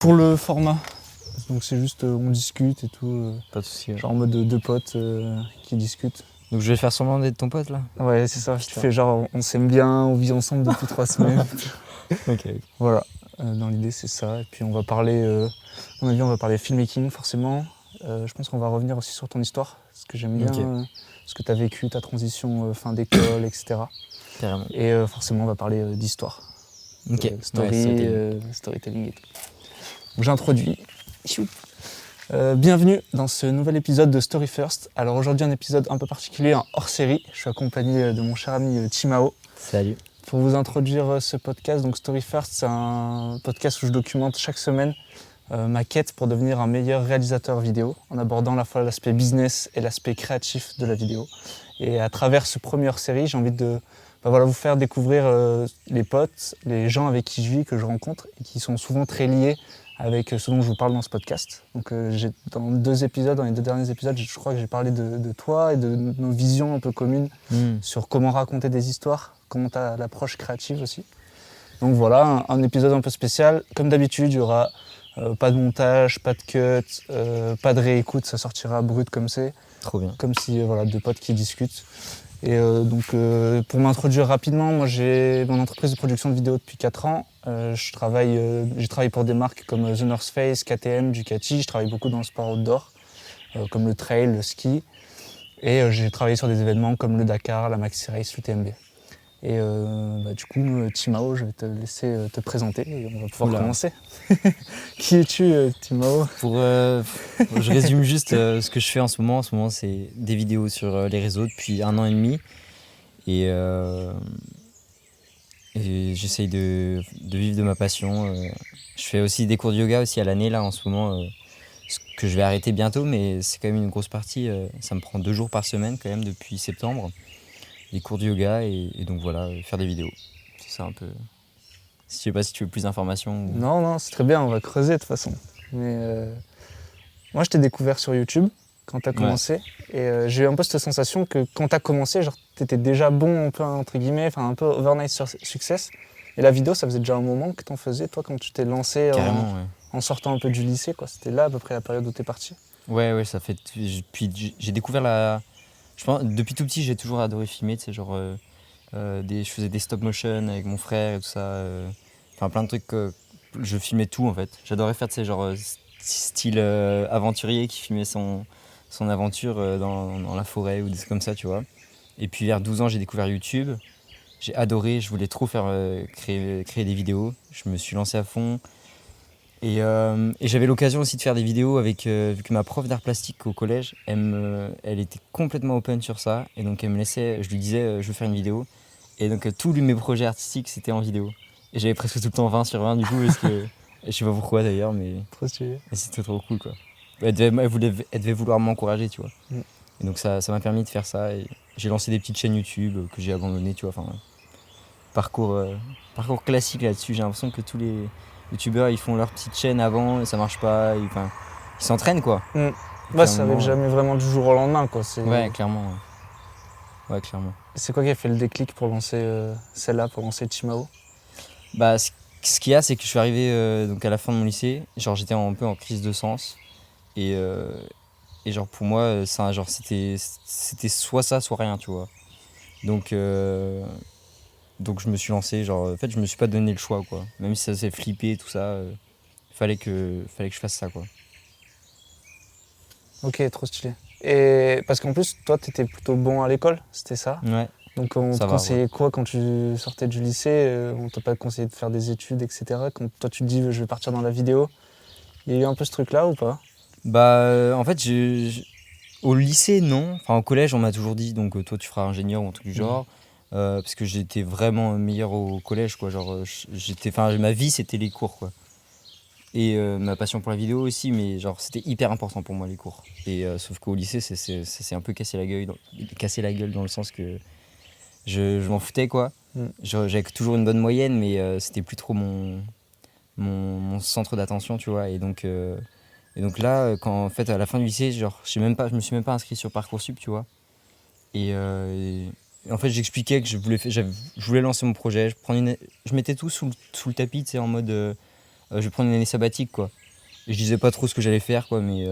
Pour le format, donc c'est juste on discute et tout, Pas de soucis. genre en mode deux potes qui discutent. Donc je vais faire semblant d'être ton pote là. Ouais, c'est ça, tu fais genre on s'aime bien, on vit ensemble depuis 3 semaines. Ok. Voilà, dans l'idée c'est ça. Et puis on va parler, à mon avis on va parler filmmaking forcément. Je pense qu'on va revenir aussi sur ton histoire, parce que j'aime bien ce que tu as vécu, ta transition fin d'école, etc. Carrément. Et forcément on va parler d'histoire. Ok. Storytelling et tout. Donc j'introduis. Bienvenue dans ce nouvel épisode de Story First. Alors aujourd'hui un épisode un peu particulier, un hors-série. Je suis accompagné de mon cher ami Timao. Salut. Pour vous introduire ce podcast, donc Story First, c'est un podcast où je documente chaque semaine ma quête pour devenir un meilleur réalisateur vidéo, en abordant à la fois l'aspect business et l'aspect créatif de la vidéo. Et à travers ce premier hors-série, j'ai envie de vous faire découvrir les potes, les gens avec qui je vis, que je rencontre, et qui sont souvent très liés avec ce dont je vous parle dans ce podcast. Donc dans les deux derniers épisodes, je crois que j'ai parlé de toi et de nos visions un peu communes sur comment raconter des histoires, comment tu as l'approche créative aussi. Donc voilà, un épisode un peu spécial. Comme d'habitude, il y aura pas de montage, pas de cut, pas de réécoute, ça sortira brut comme c'est. Trop bien. Comme si deux potes qui discutent. Et pour m'introduire rapidement, moi j'ai mon entreprise de production de vidéos depuis 4 ans. J'ai travaillé pour des marques comme The North Face, KTM, Ducati. Je travaille beaucoup dans le sport outdoor, comme le trail, le ski. Et j'ai travaillé sur des événements comme le Dakar, la Maxi Race, l'UTMB. Et du coup, Timao, je vais te laisser te présenter et on va pouvoir commencer. Qui es-tu, Timao ? Je résume juste ce que je fais en ce moment. En ce moment, c'est des vidéos sur les réseaux depuis 1 an et demi. Et j'essaye de vivre de ma passion. Je fais aussi des cours de yoga aussi à l'année là en ce moment, ce que je vais arrêter bientôt, mais c'est quand même une grosse partie. Ça me prend 2 jours par semaine quand même depuis septembre. Des cours de yoga et donc voilà, faire des vidéos. C'est ça un peu. Je sais pas si tu veux plus d'informations. Ou... Non, c'est très bien, on va creuser de toute façon. Mais moi, je t'ai découvert sur YouTube quand tu as commencé. Ouais. Et j'ai eu un peu cette sensation que quand tu as commencé, genre, tu étais déjà bon, un peu, entre guillemets, enfin un peu overnight success. Et la vidéo, ça faisait déjà un moment que tu en faisais, toi, quand tu t'es lancé en sortant un peu du lycée, quoi. C'était là à peu près la période où tu es parti. Ouais, ça fait. Puis j'ai découvert la. Je pense, depuis tout petit, j'ai toujours adoré filmer, tu sais, genre. Je faisais des stop motion avec mon frère et tout ça. Enfin, plein de trucs. Je filmais tout en fait. J'adorais faire, tu sais, genre style aventurier qui filmait son aventure dans la forêt ou des trucs comme ça, tu vois. Et puis vers 12 ans, j'ai découvert YouTube. J'ai adoré, je voulais trop faire créer des vidéos. Je me suis lancé à fond. Et j'avais l'occasion aussi de faire des vidéos avec, vu que ma prof d'art plastique au collège, elle était complètement open sur ça. Et donc elle me laissait, je lui disais, je veux faire une vidéo. Et donc tous mes projets artistiques, c'était en vidéo. Et j'avais presque tout le temps 20 sur 20 du coup, parce que je sais pas pourquoi d'ailleurs, mais c'était trop cool quoi. Elle devait vouloir m'encourager, tu vois. Et donc ça m'a permis de faire ça. Et j'ai lancé des petites chaînes YouTube que j'ai abandonnées, tu vois. Enfin, parcours classique là-dessus. J'ai l'impression que tous les youtubeurs ils font leur petite chaîne avant et ça marche pas. Ils s'entraînent quoi. Ça n'arrive jamais vraiment du jour au lendemain quoi. Ouais, clairement. Ouais, clairement. C'est quoi qui a fait le déclic pour lancer celle-là, pour lancer Timao ? Bah, ce qu'il y a, c'est que je suis arrivé donc à la fin de mon lycée. Genre, j'étais un peu en crise de sens. Et genre, pour moi, ça, genre, c'était soit ça, soit rien, tu vois. Donc je me suis lancé. Genre, en fait, je me suis pas donné le choix, quoi. Même si ça s'est flippé, tout ça, fallait que je fasse ça, quoi. Ok, trop stylé. Et parce qu'en plus, toi, t'étais plutôt bon à l'école, c'était ça ? Ouais. Donc on te conseillait quoi quand tu sortais du lycée ? On t'a pas conseillé de faire des études, etc. Quand toi tu te dis je vais partir dans la vidéo, il y a eu un peu ce truc-là ou pas ? Bah en fait, au lycée non. Enfin au collège on m'a toujours dit donc toi tu feras ingénieur ou un truc du genre. Parce que j'étais vraiment meilleur au collège quoi. Genre ma vie c'était les cours quoi. Et ma passion pour la vidéo aussi, mais genre c'était hyper important pour moi les cours. Et sauf qu'au lycée c'est un peu cassé la gueule dans le sens que je m'en foutais quoi. J'avais toujours une bonne moyenne, mais c'était plus trop mon centre d'attention, tu vois. Et donc là, quand en fait à la fin du lycée, genre je me suis même pas inscrit sur Parcoursup, tu vois. Et en fait j'expliquais que je voulais lancer mon projet. Je mettais tout sous le tapis, tu sais, en mode je vais prendre une année sabbatique, quoi. Et je disais pas trop ce que j'allais faire, quoi, mais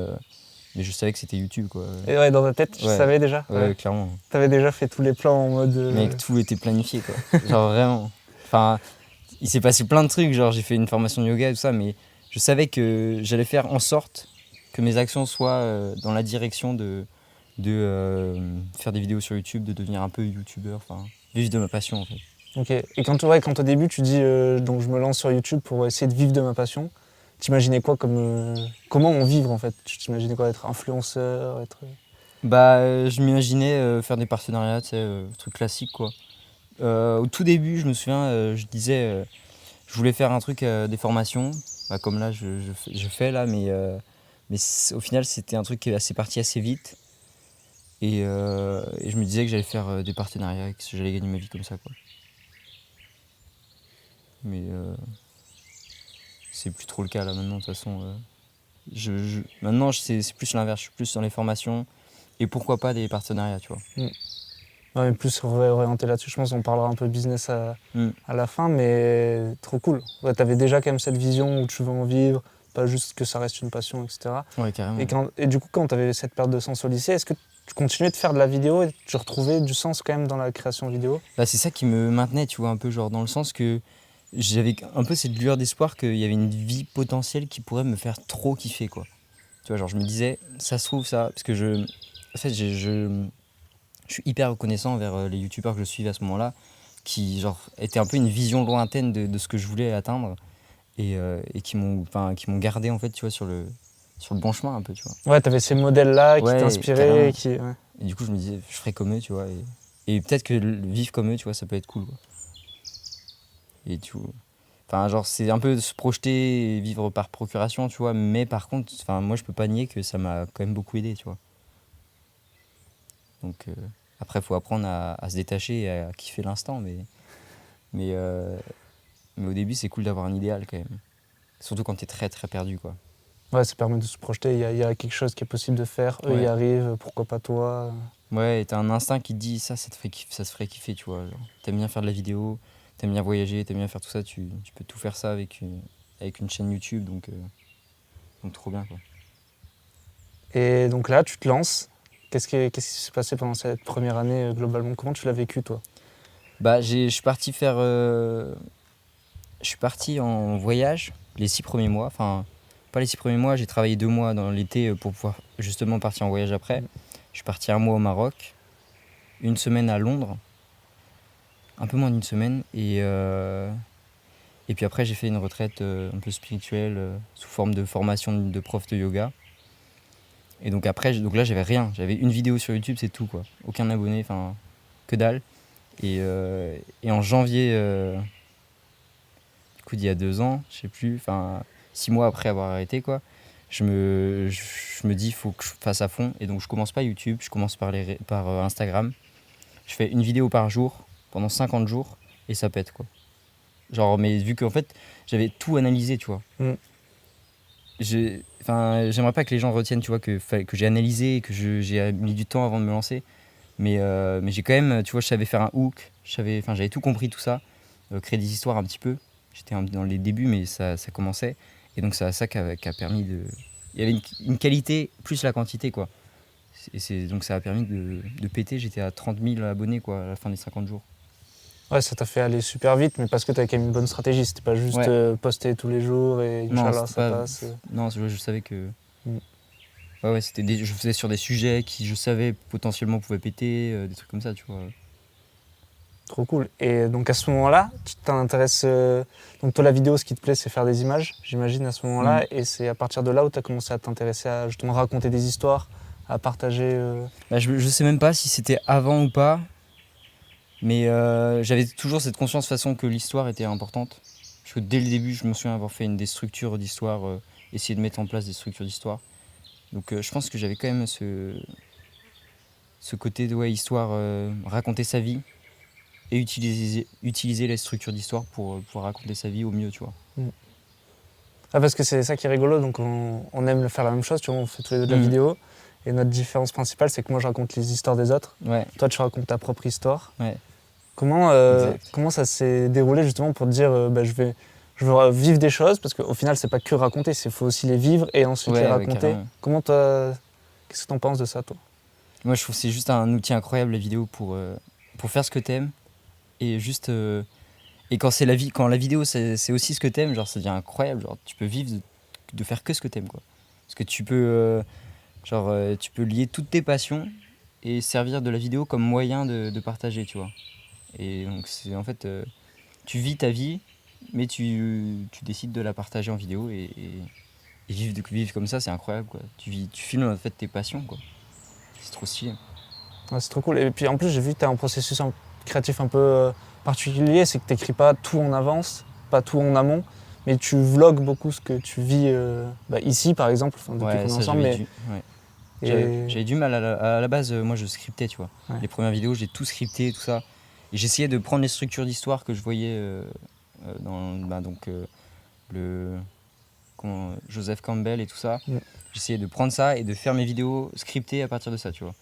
je savais que c'était YouTube, quoi. Et ouais, dans ta tête, tu savais déjà? Ouais, clairement. T'avais déjà fait tous les plans en mode. Mec, tout était planifié, quoi. Genre vraiment. Enfin, il s'est passé plein de trucs, genre j'ai fait une formation de yoga et tout ça, mais je savais que j'allais faire en sorte que mes actions soient dans la direction de faire des vidéos sur YouTube, de devenir un peu youtubeur, enfin, vivre de ma passion en fait. Ok. Et quand au début tu dis donc je me lance sur YouTube pour essayer de vivre de ma passion, t'imaginais quoi comme comment en vivre en fait? Tu t'imaginais quoi, être influenceur, être. Bah, je m'imaginais faire des partenariats, tu sais, trucs classiques quoi. Au tout début, je me souviens, je disais, je voulais faire un truc, des formations, bah, comme là je fais là, mais au final c'était un truc qui est assez parti assez vite. Et je me disais que j'allais faire des partenariats, que j'allais gagner ma vie comme ça, quoi. Mais c'est plus trop le cas là maintenant, de toute façon. Maintenant, c'est plus l'inverse, je suis plus dans les formations et pourquoi pas des partenariats, tu vois. Ouais, mais plus orienté là-dessus. Je pense qu'on parlera un peu business à la fin, mais trop cool. Ouais, t'avais déjà quand même cette vision où tu veux en vivre, pas juste que ça reste une passion, etc. Ouais, carrément. Et du coup, quand t'avais cette période de sens au lycée, est-ce que tu continuais de faire de la vidéo et tu retrouvais du sens quand même dans la création vidéo? Bah, c'est ça qui me maintenait, tu vois, un peu, genre dans le sens que j'avais un peu cette lueur d'espoir qu'il y avait une vie potentielle qui pourrait me faire trop kiffer, quoi. Tu vois, genre je me disais, ça se trouve ça, parce que en fait, je suis hyper reconnaissant envers les youtubeurs que je suivais à ce moment-là, qui genre étaient un peu une vision lointaine de ce que je voulais atteindre et qui m'ont gardé en fait, tu vois, sur le bon chemin un peu, tu vois. Ouais, t'avais ces modèles-là qui Ouais, t'inspiraient, carrément. Et du coup, je me disais, je ferais comme eux, tu vois, et peut-être que vivre comme eux, tu vois, ça peut être cool, quoi. Et tu vois, enfin, genre, c'est un peu se projeter et vivre par procuration, tu vois, mais par contre, enfin, moi, je peux pas nier que ça m'a quand même beaucoup aidé, tu vois. Donc, après, il faut apprendre à se détacher et à kiffer l'instant, mais au début, c'est cool d'avoir un idéal quand même. Surtout quand t'es très très perdu, quoi. Ouais, ça permet de se projeter, il y a quelque chose qui est possible de faire, eux y arrivent, pourquoi pas toi? Ouais, et t'as un instinct qui te dit ça te ferait kiffer, tu vois. Genre, t'aimes bien faire de la vidéo, t'aimes bien voyager, t'aimes bien faire tout ça, tu peux tout faire ça avec une chaîne YouTube, donc trop bien, quoi. Et donc là, tu te lances. Qu'est-ce qui s'est passé pendant cette première année globalement? Comment tu l'as vécu toi? Bah, je suis parti je suis parti en voyage les 6 premiers mois, enfin, pas les 6 premiers mois, j'ai travaillé 2 mois dans l'été pour pouvoir justement partir en voyage après. Je suis parti 1 mois au Maroc, 1 semaine à Londres, un peu moins d'1 semaine, et puis après j'ai fait une retraite un peu spirituelle sous forme de formation de prof de yoga. Et donc après, donc là j'avais rien, j'avais une vidéo sur YouTube, c'est tout, quoi. Aucun abonné, enfin que dalle. Et en janvier, du coup d'il y a 2 ans, je sais plus, enfin 6 mois après avoir arrêté, quoi, je me dis il faut que je fasse à fond. Et donc je commence pas YouTube, je commence par Instagram. Je fais une vidéo par jour pendant 50 jours et ça pète, quoi. Genre, mais vu qu'en fait j'avais tout analysé, tu vois. J'aimerais pas que les gens retiennent, tu vois, que j'ai analysé et que j'ai mis du temps avant de me lancer. Mais j'ai quand même, tu vois, je savais faire un hook, j'avais tout compris, tout ça, créer des histoires un petit peu. J'étais dans les débuts, mais ça commençait. Et donc c'est ça qui a permis de... Il y avait une qualité plus la quantité, quoi. Donc ça a permis de péter. J'étais à 30 000 abonnés, quoi, à la fin des 50 jours. Ouais, ça t'a fait aller super vite, mais parce que t'avais quand même une bonne stratégie. C'était pas juste poster tous les jours et Inch'Allah, ça passe. Non, je savais que... Ouais, je faisais sur des sujets qui, je savais, potentiellement pouvaient péter, des trucs comme ça, tu vois. Trop cool. Et donc à ce moment-là, tu t'intéresses... donc toi, la vidéo, ce qui te plaît, c'est faire des images, j'imagine, à ce moment-là. Et c'est à partir de là où tu as commencé à t'intéresser à justement raconter des histoires, à partager... Bah, je sais même pas si c'était avant ou pas, mais j'avais toujours cette conscience de façon que l'histoire était importante. Parce que dès le début, je me souviens avoir fait des structures d'histoire, essayer de mettre en place des structures d'histoire. Donc je pense que j'avais quand même ce côté de histoire, raconter sa vie et utiliser les structures d'histoire pour pouvoir raconter sa vie au mieux, tu vois. Ah, parce que c'est ça qui est rigolo, donc on aime faire la même chose, tu vois, on fait tous les deux de la vidéo. Et notre différence principale, c'est que moi je raconte les histoires des autres. Ouais. Toi tu racontes ta propre histoire. Ouais. Comment ça s'est déroulé justement pour te dire je vais je veux vivre des choses, parce qu'au final, c'est pas que raconter, il faut aussi les vivre et ensuite les raconter. Carrément. Qu'est-ce que t'en penses de ça, toi? Moi, je trouve que c'est juste un outil incroyable, la vidéo, pour faire ce que t'aimes. Et juste. Et quand quand la vidéo, c'est aussi ce que t'aimes, genre, ça devient incroyable. Genre, tu peux vivre de faire que ce que t'aimes, quoi. Parce que tu peux lier toutes tes passions et servir de la vidéo comme moyen de partager, tu vois. Et donc, c'est en fait. Tu vis ta vie, mais tu décides de la partager en vidéo et vivre comme ça, c'est incroyable, quoi. Tu filmes en fait tes passions, quoi. C'est trop stylé. Ouais, c'est trop cool. Et puis en plus, j'ai vu que tu as un processus créatif un peu particulier, c'est que tu n'écris pas tout en avance, pas tout en amont, mais tu vlogs beaucoup ce que tu vis ici, par exemple, depuis qu'on est Ça, ensemble. ouais. J'avais du mal à la base, moi je scriptais, tu vois. Ouais. Les premières vidéos, j'ai tout scripté, tout ça. Et j'essayais de prendre les structures d'histoire que je voyais Joseph Campbell et tout ça. Mm. J'essayais de prendre ça et de faire mes vidéos scriptées à partir de ça, tu vois.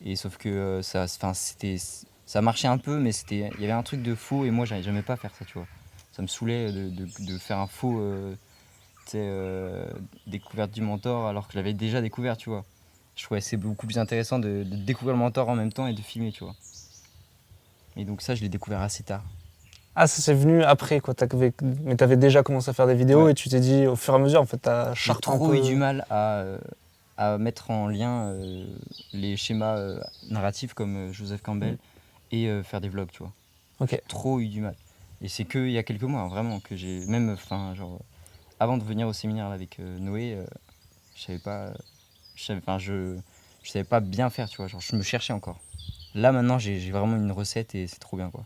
Et sauf que ça marchait un peu, mais il y avait un truc de faux et moi j'aimais pas faire ça, tu vois. Ça me saoulait de faire un faux découverte du mentor alors que je l'avais déjà découvert, tu vois. Je trouvais que c'est beaucoup plus intéressant de découvrir le mentor en même temps et de filmer, tu vois. Et donc ça, je l'ai découvert assez tard. Ah, ça c'est venu après, quoi. Mais tu avais déjà commencé à faire des vidéos Ouais. et tu t'es dit, au fur et à mesure, en fait, tu as J'ai charpé un trop peu. eu du mal à mettre en lien les schémas narratifs comme Joseph Campbell et faire des vlogs, tu vois. Ok. J'ai trop eu du mal. Et c'est qu'il y a quelques mois, vraiment, que j'ai même, avant de venir au séminaire là, avec Noé, je savais pas, je savais pas bien faire, tu vois. Genre, je me cherchais encore. Là, maintenant, j'ai vraiment une recette et c'est trop bien, quoi.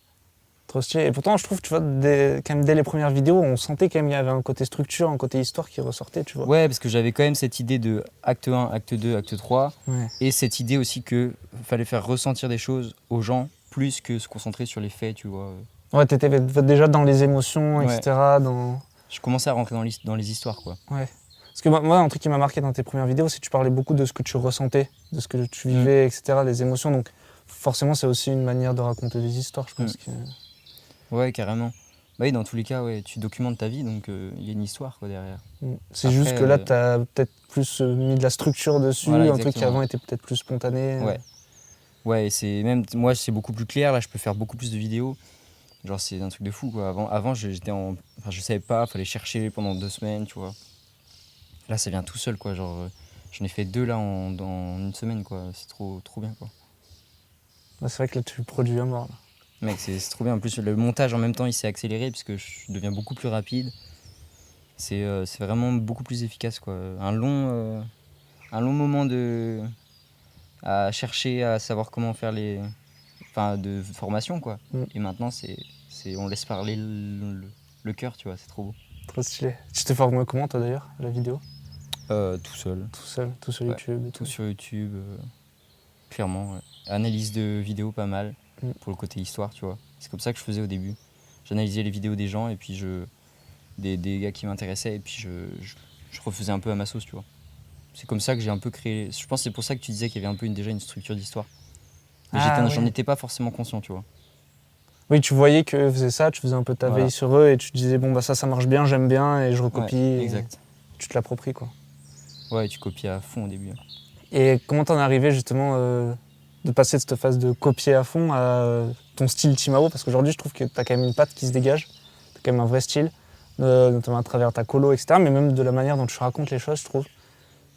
Trop stylé. Et pourtant, je trouve, tu vois, quand même dès les premières vidéos, on sentait quand même qu'il y avait un côté structure, un côté histoire qui ressortait, tu vois. Ouais, parce que j'avais quand même cette idée de acte 1, acte 2, acte 3. Ouais. Et cette idée aussi que fallait faire ressentir des choses aux gens plus que se concentrer sur les faits, tu vois. Ouais, t'étais déjà dans les émotions, Ouais. etc. Dans... Je commençais à rentrer dans les histoires, quoi. Ouais. Parce que moi, un truc qui m'a marqué dans tes premières vidéos, c'est que tu parlais beaucoup de ce que tu ressentais, de ce que tu vivais, etc., les émotions. Donc, forcément, c'est aussi une manière de raconter des histoires, je pense. Ouais, carrément. Bah oui, dans tous les cas, ouais, tu documentes ta vie, donc il y a une histoire, quoi, derrière. C'est Après, juste que là, tu as peut-être plus mis de la structure dessus, voilà, un truc qui exactement. avant était peut-être plus spontané. Ouais. Ouais, et c'est même moi, c'est beaucoup plus clair. Là, je peux faire beaucoup plus de vidéos. Genre, c'est un truc de fou, quoi. Avant je savais pas, fallait chercher pendant 2 semaines, tu vois. Là, ça vient tout seul, quoi. Genre, j'en ai fait 2 là dans une semaine, quoi. C'est trop bien, quoi. Ouais, c'est vrai que là, tu produis à mort. Là. Mec, c'est trop bien. En plus, le montage en même temps, il s'est accéléré puisque je deviens beaucoup plus rapide. C'est vraiment beaucoup plus efficace, quoi. Un long moment à chercher, à savoir comment faire de formation, quoi. Et maintenant, on laisse parler le cœur, tu vois. C'est trop beau. Trop stylé. Tu t'es formé comment, toi, d'ailleurs, à la vidéo? Tout seul. Tout sur YouTube et tout sur YouTube, clairement. Ouais. Analyse de vidéos, pas mal, pour le côté histoire, tu vois. C'est comme ça que je faisais au début. J'analysais les vidéos des gens et puis des gars qui m'intéressaient et puis je refaisais un peu à ma sauce, tu vois. C'est comme ça que j'ai un peu créé. Je pense que c'est pour ça que tu disais qu'il y avait un peu déjà une structure d'histoire. Mais j'en étais pas forcément conscient, tu vois. Oui, tu voyais qu'eux faisaient ça, tu faisais un peu ta veille sur eux et tu te disais, bon, bah ça marche bien, j'aime bien et je recopie. Ouais, exact. Tu te l'appropries, quoi. Ouais, tu copies à fond au début. Et comment t'en es arrivé justement de passer de cette phase de copier à fond à ton style Timao? Parce qu'aujourd'hui, je trouve que t'as quand même une patte qui se dégage, t'as quand même un vrai style, notamment à travers ta colo, etc. Mais même de la manière dont tu racontes les choses, je trouve.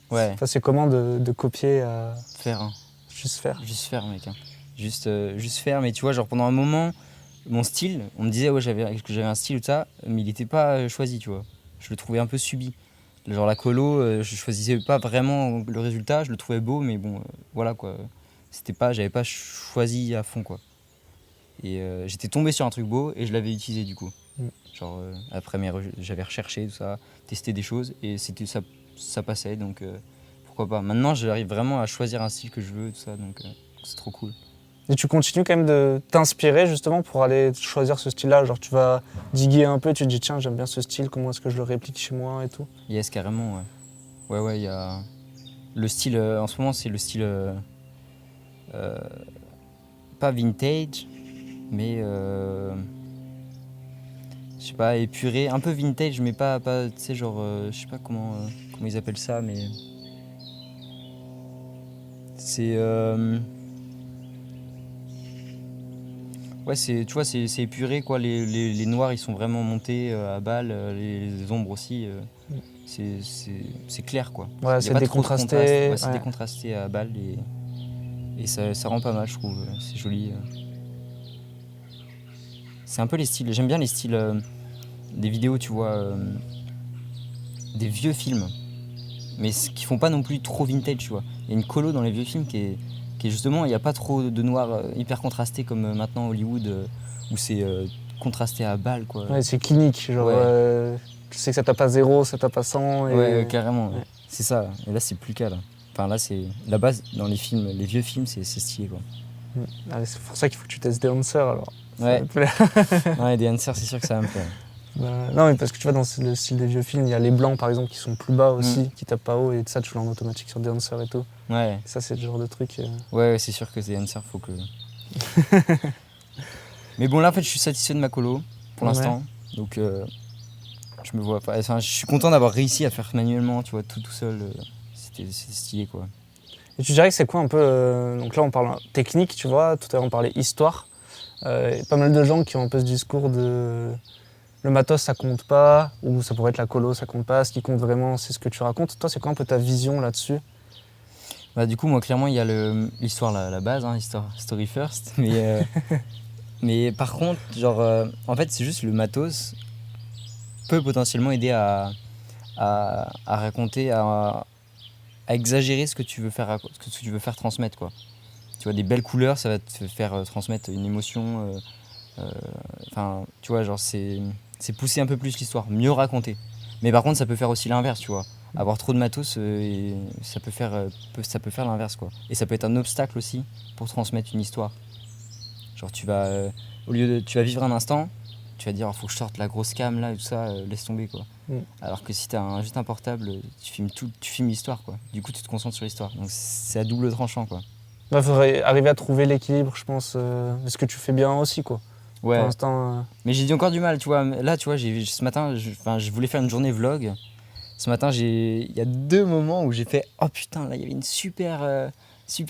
Ouais. C'est comment de copier à... Faire, hein. Juste faire. Juste faire, mec. Hein. Juste faire, mais tu vois, genre pendant un moment, mon style, on me disait que j'avais un style ou ça, mais il n'était pas choisi, tu vois. Je le trouvais un peu subi. Genre la colo, je choisissais pas vraiment le résultat, je le trouvais beau, mais bon, voilà quoi. J'avais pas choisi à fond, quoi. Et j'étais tombé sur un truc beau et je l'avais utilisé du coup. Genre après j'avais recherché tout ça, testé des choses et ça passait, donc pourquoi pas. Maintenant j'arrive vraiment à choisir un style que je veux, tout ça, donc c'est trop cool. Et tu continues quand même de t'inspirer justement pour aller choisir ce style-là. Genre tu vas diguer un peu, tu te dis tiens j'aime bien ce style, comment est-ce que je le réplique chez moi et tout. Yes, carrément, ouais. Ouais, il y a... Le style, en ce moment c'est le style... pas vintage, mais... je sais pas, épuré, un peu vintage, mais pas tu sais, genre, je sais pas comment ils appellent ça, mais c'est ouais, tu vois, c'est épuré quoi. Les noirs ils sont vraiment montés à balle, les ombres aussi. C'est clair quoi. Ouais, Il y a c'est pas trop de décontrasté. contraste. Ouais, c'est Ouais. décontrasté à balle et ça rend pas mal, je trouve. C'est joli. C'est un peu les styles. J'aime bien les styles des vidéos, tu vois, des vieux films, mais qui font pas non plus trop vintage, tu vois. Il y a une colo dans les vieux films qui est justement, il n'y a pas trop de noir hyper contrasté comme maintenant Hollywood où c'est contrasté à balle quoi. Ouais, c'est clinique, genre Ouais. tu sais que ça tape à 0, ça tape à 100 et Ouais, carrément. ouais. C'est ça. Et là, c'est plus le cas là. Enfin là, c'est la base dans les films, les vieux films, c'est stylé quoi. Ah, c'est pour ça qu'il faut que tu testes des Hanser alors. Ça Ouais. va te plaire. Ouais, des Hanser, c'est sûr que ça va me plaire. Non, mais parce que tu vois, dans le style des vieux films, il y a les blancs par exemple qui sont plus bas aussi, qui tapent pas haut et ça tu l'as en automatique sur des Hanser et tout. Ouais. Et ça c'est le genre de truc. Ouais, c'est sûr que des Hanser, faut que. Mais bon, là en fait, je suis satisfait de ma colo pour Ouais. l'instant. Donc, je me vois pas. Enfin, je suis content d'avoir réussi à faire manuellement, tu vois, tout seul. C'était stylé quoi. Et tu dirais que c'est quoi un peu. Donc là on parle technique, tu vois, tout à l'heure on parlait histoire. Il y a pas mal de gens qui ont un peu ce discours de. Le matos ça compte pas, ou ça pourrait être la colo, ça compte pas. Ce qui compte vraiment c'est ce que tu racontes. Toi c'est quoi un peu ta vision là-dessus? Bah, du coup, moi, clairement, il y a l'histoire, la base, hein, story first. Mais par contre, genre, en fait, c'est juste le matos peut potentiellement aider à raconter, à exagérer ce que tu veux faire, ce que tu veux faire transmettre, quoi. Tu vois, des belles couleurs, ça va te faire transmettre une émotion. Enfin, tu vois, genre, c'est pousser un peu plus l'histoire, mieux raconter. Mais par contre, ça peut faire aussi l'inverse, tu vois. Avoir trop de matos, ça peut faire l'inverse, quoi. Et ça peut être un obstacle aussi pour transmettre une histoire. Genre, tu vas vivre un instant, tu vas dire, oh, faut que je sorte la grosse cam là et tout ça, laisse tomber, quoi. Alors que si t'as juste un portable, tu filmes l'histoire, quoi. Du coup, tu te concentres sur l'histoire. Donc, c'est à double tranchant, quoi. Il faudrait arriver à trouver l'équilibre, je pense, ce que tu fais bien aussi, quoi. Ouais. Pour l'instant. Mais j'ai encore du mal, tu vois. Là, tu vois, ce matin, je voulais faire une journée vlog. Ce matin, il y a 2 moments où j'ai fait « Oh putain, là, il y avait une super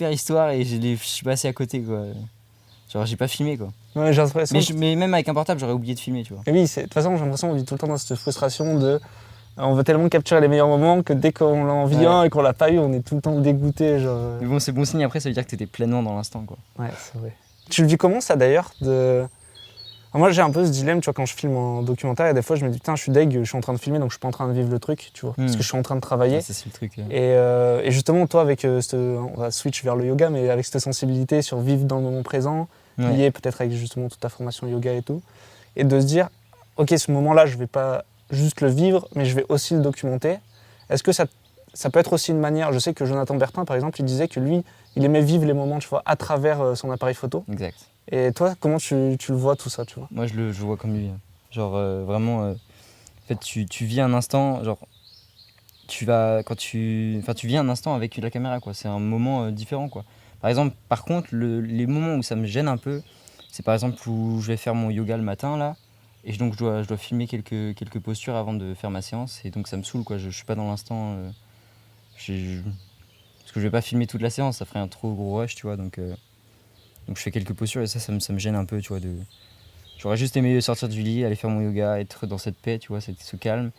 histoire et je suis passé à côté, quoi. » Genre, j'ai pas filmé, quoi. Ouais, j'ai l'impression. Mais même avec un portable, j'aurais oublié de filmer, tu vois. Et oui, de toute façon, j'ai l'impression qu'on vit tout le temps dans cette frustration de. On veut tellement capturer les meilleurs moments que dès qu'on en vit un et qu'on l'a pas eu, on est tout le temps dégoûté. Genre. Mais bon, c'est bon signe après, ça veut dire que t'étais pleinement dans l'instant, quoi. Ouais, c'est vrai. Tu le vis comment ça d'ailleurs Alors, moi j'ai un peu ce dilemme, tu vois, quand je filme en documentaire, et des fois je me dis putain, je suis deg, je suis en train de filmer donc je suis pas en train de vivre le truc, tu vois, parce que je suis en train de travailler. Ouais, c'est le truc. Et justement, toi, avec on va switch vers le yoga, mais avec cette sensibilité sur vivre dans le moment présent, lié peut-être avec justement toute ta formation yoga et tout, et de se dire, ok, ce moment-là, je vais pas juste le vivre, mais je vais aussi le documenter. Est-ce que ça peut être aussi une manière, je sais que Jonathan Bertin, par exemple, il disait que lui, il aimait vivre les moments, tu vois, à travers son appareil photo. Exact. Et toi, comment tu le vois tout ça, tu vois? Moi, je le vois comme lui. Genre, vraiment, en fait, tu vis un instant, genre, tu vis un instant avec la caméra, quoi. C'est un moment différent, quoi. Par exemple, par contre, les moments où ça me gêne un peu, c'est par exemple où je vais faire mon yoga le matin, là, et donc je dois filmer quelques postures avant de faire ma séance, et donc ça me saoule, quoi. Je suis pas dans l'instant. Parce que je vais pas filmer toute la séance, ça ferait un trop gros rush, tu vois, donc je fais quelques postures, et ça me gêne un peu, tu vois. J'aurais juste aimé sortir du lit, aller faire mon yoga, être dans cette paix, tu vois, ce calme.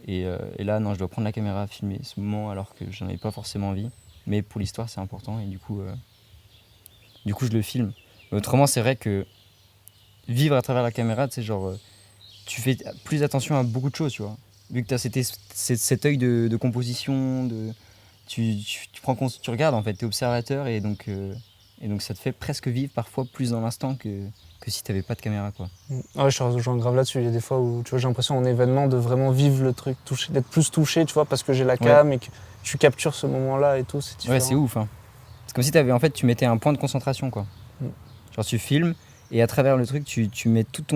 Et là, non, je dois prendre la caméra, filmer ce moment alors que j'en avais pas forcément envie. Mais pour l'histoire, c'est important et du coup, je le filme. Mais autrement, c'est vrai que vivre à travers la caméra, tu sais, genre, tu fais plus attention à beaucoup de choses, tu vois. Vu que tu as cet œil de composition, tu regardes en fait, tu es observateur et donc ça te fait presque vivre parfois plus dans l'instant que si tu n'avais pas de caméra, quoi. Ouais, je te rejoins grave là-dessus. Il y a des fois où tu vois, j'ai l'impression en événement de vraiment vivre le truc, d'être plus touché, tu vois, parce que j'ai la cam et que tu captures ce moment-là et tout, c'est différent. Ouais, c'est ouf, hein. C'est comme si tu mettais un point de concentration, quoi. Genre tu filmes et à travers le truc, tu mets toute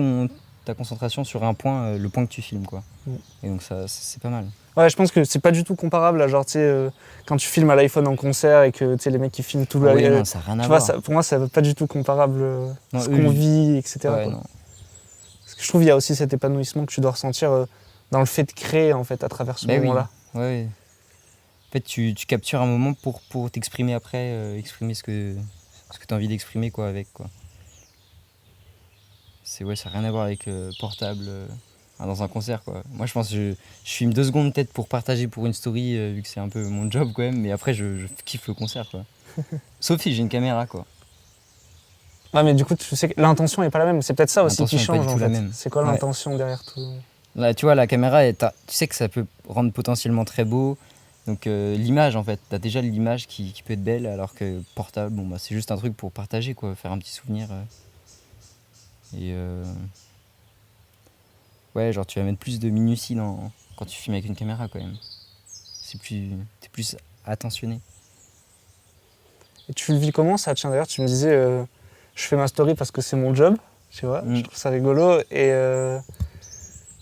ta concentration sur un point, le point que tu filmes, quoi. Et donc ça, c'est pas mal. Ouais, je pense que c'est pas du tout comparable à genre, tu sais, quand tu filmes à l'iPhone en concert et que tu sais, les mecs qui filment tout le. Oui, non, ça n'a rien à voir. Pour moi, c'est pas du tout comparable non, ce qu'on vit, etc. Ouais, quoi. non. Parce que je trouve qu'il y a aussi cet épanouissement que tu dois ressentir dans le fait de créer en fait à travers ce moment-là. Oui. Ouais. En fait, tu captures un moment pour t'exprimer après, exprimer ce que tu as envie d'exprimer quoi, avec. Quoi. Ça n'a rien à voir avec portable dans un concert. Quoi. Moi, je pense que je filme 2 secondes peut-être pour partager pour une story, vu que c'est un peu mon job quand même, mais après, je kiffe le concert. Quoi. Sauf si j'ai une caméra. Quoi. Ouais, mais du coup, tu sais que l'intention n'est pas la même. C'est peut-être ça aussi qui L'intention est pas change du en tout la fait. même. C'est quoi Ouais. l'intention derrière tout? Là, tu vois, la caméra, tu sais que ça peut rendre potentiellement très beau. Donc l'image en fait, t'as déjà l'image qui peut être belle, alors que portable, bon, bah, c'est juste un truc pour partager, quoi, faire un petit souvenir. Et ouais, genre tu vas mettre plus de minutie quand tu filmes avec une caméra quand même. T'es plus attentionné. Et tu le vis comment ça? Tiens, d'ailleurs, tu me disais, je fais ma story parce que c'est mon job, tu vois, je trouve ça rigolo. Et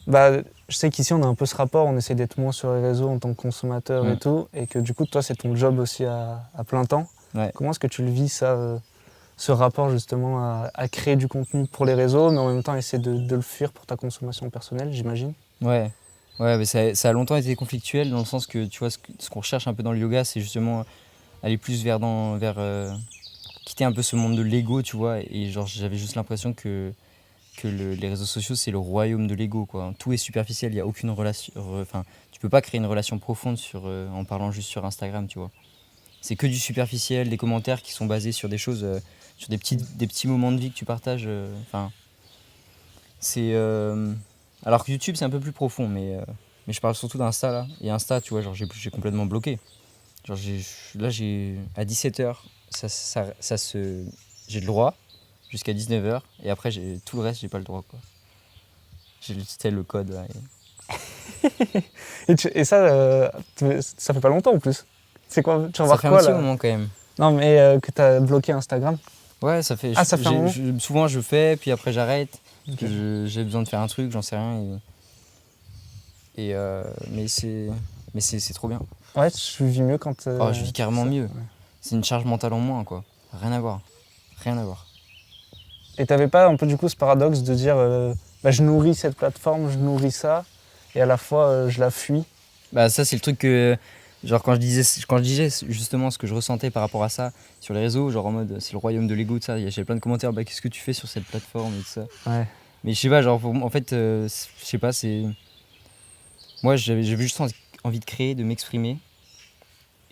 bah, je sais qu'ici, on a un peu ce rapport, on essaie d'être moins sur les réseaux en tant que consommateur et tout, et que du coup, toi, c'est ton job aussi à plein temps. Ouais. Comment est-ce que tu le vis, ça, ce rapport justement à créer du contenu pour les réseaux, mais en même temps essayer de le fuir pour ta consommation personnelle, j'imagine? Ouais, mais ça a longtemps été conflictuel dans le sens que, tu vois, ce qu'on recherche un peu dans le yoga, c'est justement aller plus vers quitter un peu ce monde de l'ego, tu vois, et genre j'avais juste l'impression que les réseaux sociaux, c'est le royaume de l'ego, quoi. Tout est superficiel, il n'y a aucune relation. Enfin, tu peux pas créer une relation profonde en parlant juste sur Instagram, tu vois. C'est que du superficiel, des commentaires qui sont basés sur des choses, sur des petits moments de vie que tu partages. Enfin, c'est. Alors que YouTube, c'est un peu plus profond, mais je parle surtout d'Insta, là. Et Insta, tu vois, genre, j'ai complètement bloqué. Genre, à 17h, j'ai le droit jusqu'à 19h, et après, tout le reste, j'ai pas le droit, quoi. C'était le code, là. Et ça, ça fait pas longtemps en plus. C'est quoi? Tu Ça remarques fait un quoi petit là? moment, quand même. Non, mais que t'as bloqué Instagram. Ouais, ça fait. Ah, ça fait un moment? Souvent, je fais, puis après, j'arrête. Parce Ok. que j'ai besoin de faire un truc, j'en sais rien. Mais c'est trop bien. Ouais, tu vis mieux quand. Oh, je vis carrément mieux. Ouais. C'est une charge mentale en moins, quoi. Rien à voir. Rien à voir. Et t'avais pas un peu du coup ce paradoxe de dire bah, je nourris cette plateforme, je nourris ça, et à la fois je la fuis? Bah, ça, c'est le truc que. Genre, quand je disais justement ce que je ressentais par rapport à ça sur les réseaux, genre en mode c'est le royaume de l'ego, tout ça, j'avais plein de commentaires, bah, qu'est-ce que tu fais sur cette plateforme et tout ça. Ouais. Mais je sais pas, genre, en fait, je sais pas, c'est. Moi, j'avais juste envie de créer, de m'exprimer.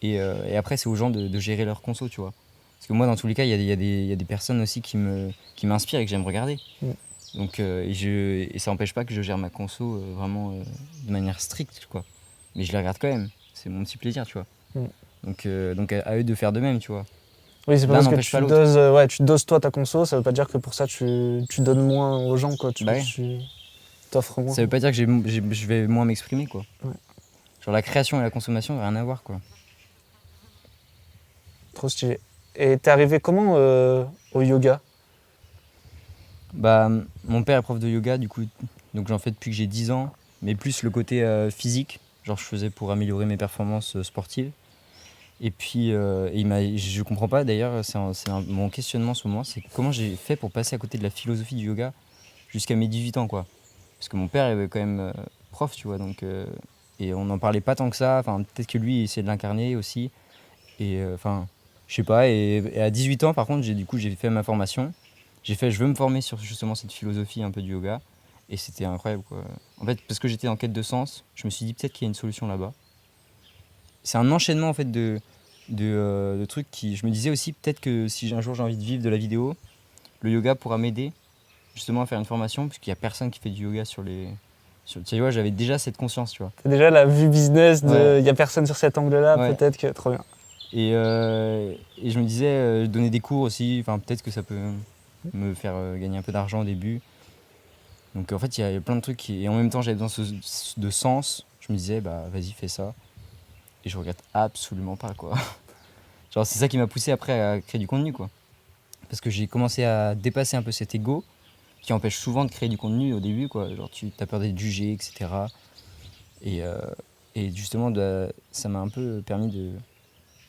Et après, c'est aux gens de gérer leur conso, tu vois. Parce que moi, dans tous les cas, il y a des personnes aussi qui m'inspirent et que j'aime regarder. Mm. Donc, et ça n'empêche pas que je gère ma conso vraiment de manière stricte, quoi. Mais je les regarde quand même. C'est mon petit plaisir, tu vois. Mm. Donc à eux de faire de même, tu vois. Oui, c'est pas L'un parce que n'empêche pas l'autre. tu doses toi ta conso, ça veut pas dire que pour ça tu donnes moins aux gens, quoi. Bah ouais. Tu t'offres moins. Ça veut pas dire que je vais moins m'exprimer, quoi. Ouais. Genre la création et la consommation, rien à voir, quoi. Trop stylé. Et t'es arrivé comment au yoga? Bah, mon père est prof de yoga, du coup, donc j'en fais depuis que j'ai 10 ans, mais plus le côté physique, genre je faisais pour améliorer mes performances sportives. Et puis, je comprends pas d'ailleurs, mon questionnement en ce moment, c'est comment j'ai fait pour passer à côté de la philosophie du yoga jusqu'à mes 18 ans, quoi. Parce que mon père est quand même prof, tu vois, donc, et on n'en parlait pas tant que ça, enfin, peut-être que lui, il essayait de l'incarner aussi. Et enfin, je sais pas, et à 18 ans, par contre, j'ai fait ma formation. Je veux me former sur justement cette philosophie un peu du yoga. Et c'était incroyable, quoi. En fait, parce que j'étais en quête de sens, je me suis dit peut-être qu'il y a une solution là-bas. C'est un enchaînement en fait de trucs qui. Je me disais aussi peut-être que si un jour j'ai envie de vivre de la vidéo, le yoga pourra m'aider justement à faire une formation, puisqu'il n'y a personne qui fait du yoga tu vois, j'avais déjà cette conscience, tu vois. T'as déjà la vue business de Ouais. y a personne sur cet angle-là, Ouais. peut-être que. Trop bien. Et je me disais, donner des cours aussi, enfin, peut-être que ça peut me faire gagner un peu d'argent au début. Donc en fait, il y a plein de trucs et en même temps, j'avais besoin de sens. Je me disais, bah vas-y, fais ça. Et je regrette absolument pas, quoi. Genre, c'est ça qui m'a poussé après à créer du contenu, quoi. Parce que j'ai commencé à dépasser un peu cet ego qui empêche souvent de créer du contenu au début, quoi. Genre, tu as peur d'être jugé, etc. Et justement, ça m'a un peu permis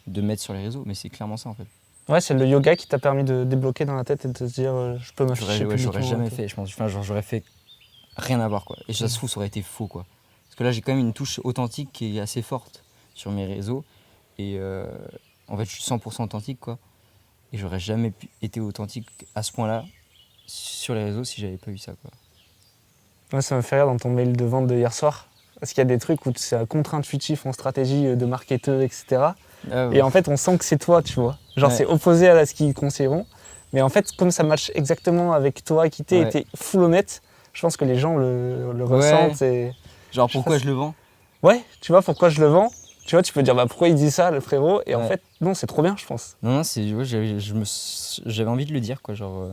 de me mettre sur les réseaux, mais c'est clairement ça, en fait. Ouais, c'est le yoga qui t'a permis de débloquer dans la tête et de te dire je peux m'afficher J'aurais publiquement. jamais fait, je pense. Enfin, genre, j'aurais fait rien à voir, quoi. Et ça se trouve, ça aurait été faux, quoi. Parce que là, j'ai quand même une touche authentique qui est assez forte sur mes réseaux. Et en fait, je suis 100% authentique, quoi. Et j'aurais jamais été authentique à ce point-là sur les réseaux si j'avais pas eu ça, quoi. Moi, ça me fait rire dans ton mail de vente de hier soir. Parce qu'il y a des trucs où c'est contre-intuitif en stratégie de marketeur, etc. Ah ouais. Et en fait, on sent que c'est toi, tu vois. Genre, Ouais. c'est opposé à ce qu'ils conseilleront. Mais en fait, comme ça match exactement avec toi, qui t'es, Ouais. et t'es full honnête, je pense que les gens le Ouais. ressentent. Et... Genre, Je sais pourquoi pas je le vends? Ouais, tu vois, pourquoi je le vends? Tu vois, tu peux dire, bah pourquoi il dit ça, le frérot? Et en Ouais. fait, non, c'est trop bien, je pense. Non, ouais, j'avais envie de le dire, quoi. Genre,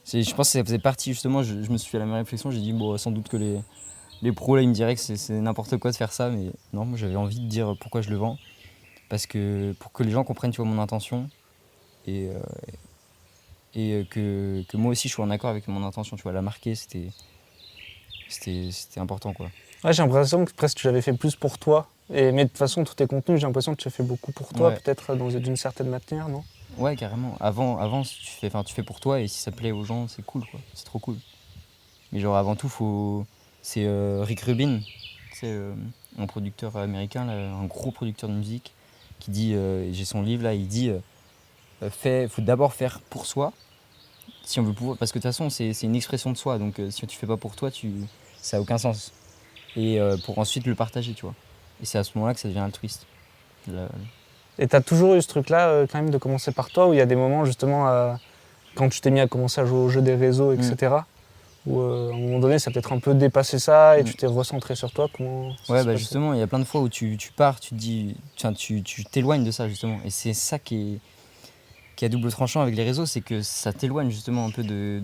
je pense que ça faisait partie, justement, je me suis fait la même réflexion. J'ai dit, bon, sans doute que les pros, là, ils me diraient que c'est n'importe quoi de faire ça. Mais non, moi, j'avais envie de dire pourquoi je le vends. Parce que pour que les gens comprennent, tu vois, mon intention. Et, que moi aussi, je suis en accord avec mon intention. Tu vois, la marquer, c'était important, quoi. Ouais, j'ai l'impression que presque tu l'avais fait plus pour toi. Mais de toute façon, tous tes contenus, j'ai l'impression que tu as fait beaucoup pour toi, Ouais. peut-être d'une certaine manière, non? Ouais, carrément. Avant tu fais pour toi et si ça plaît aux gens, c'est cool, quoi. C'est trop cool. Mais genre, avant tout, c'est Rick Rubin, c'est un producteur américain, là, un gros producteur de musique, qui dit, j'ai son livre là, il dit, faut d'abord faire pour soi, si on veut pouvoir, parce que de toute façon, c'est une expression de soi, donc si tu fais pas pour toi, ça a aucun sens. Et pour ensuite le partager, tu vois. Et c'est à ce moment-là que ça devient altruiste. Là, Et tu as toujours eu ce truc-là, quand même, de commencer par toi, où il y a des moments, justement, quand tu t'es mis à commencer à jouer au jeu des réseaux, etc., où à un moment donné, ça a peut-être un peu dépassé ça et tu t'es recentré sur toi. Comment ça ouais, s'est bah passé? justement, il y a plein de fois où tu pars, tu te dis, tu t'éloignes de ça, justement. Et c'est ça qui est à double tranchant avec les réseaux, c'est que ça t'éloigne justement un peu de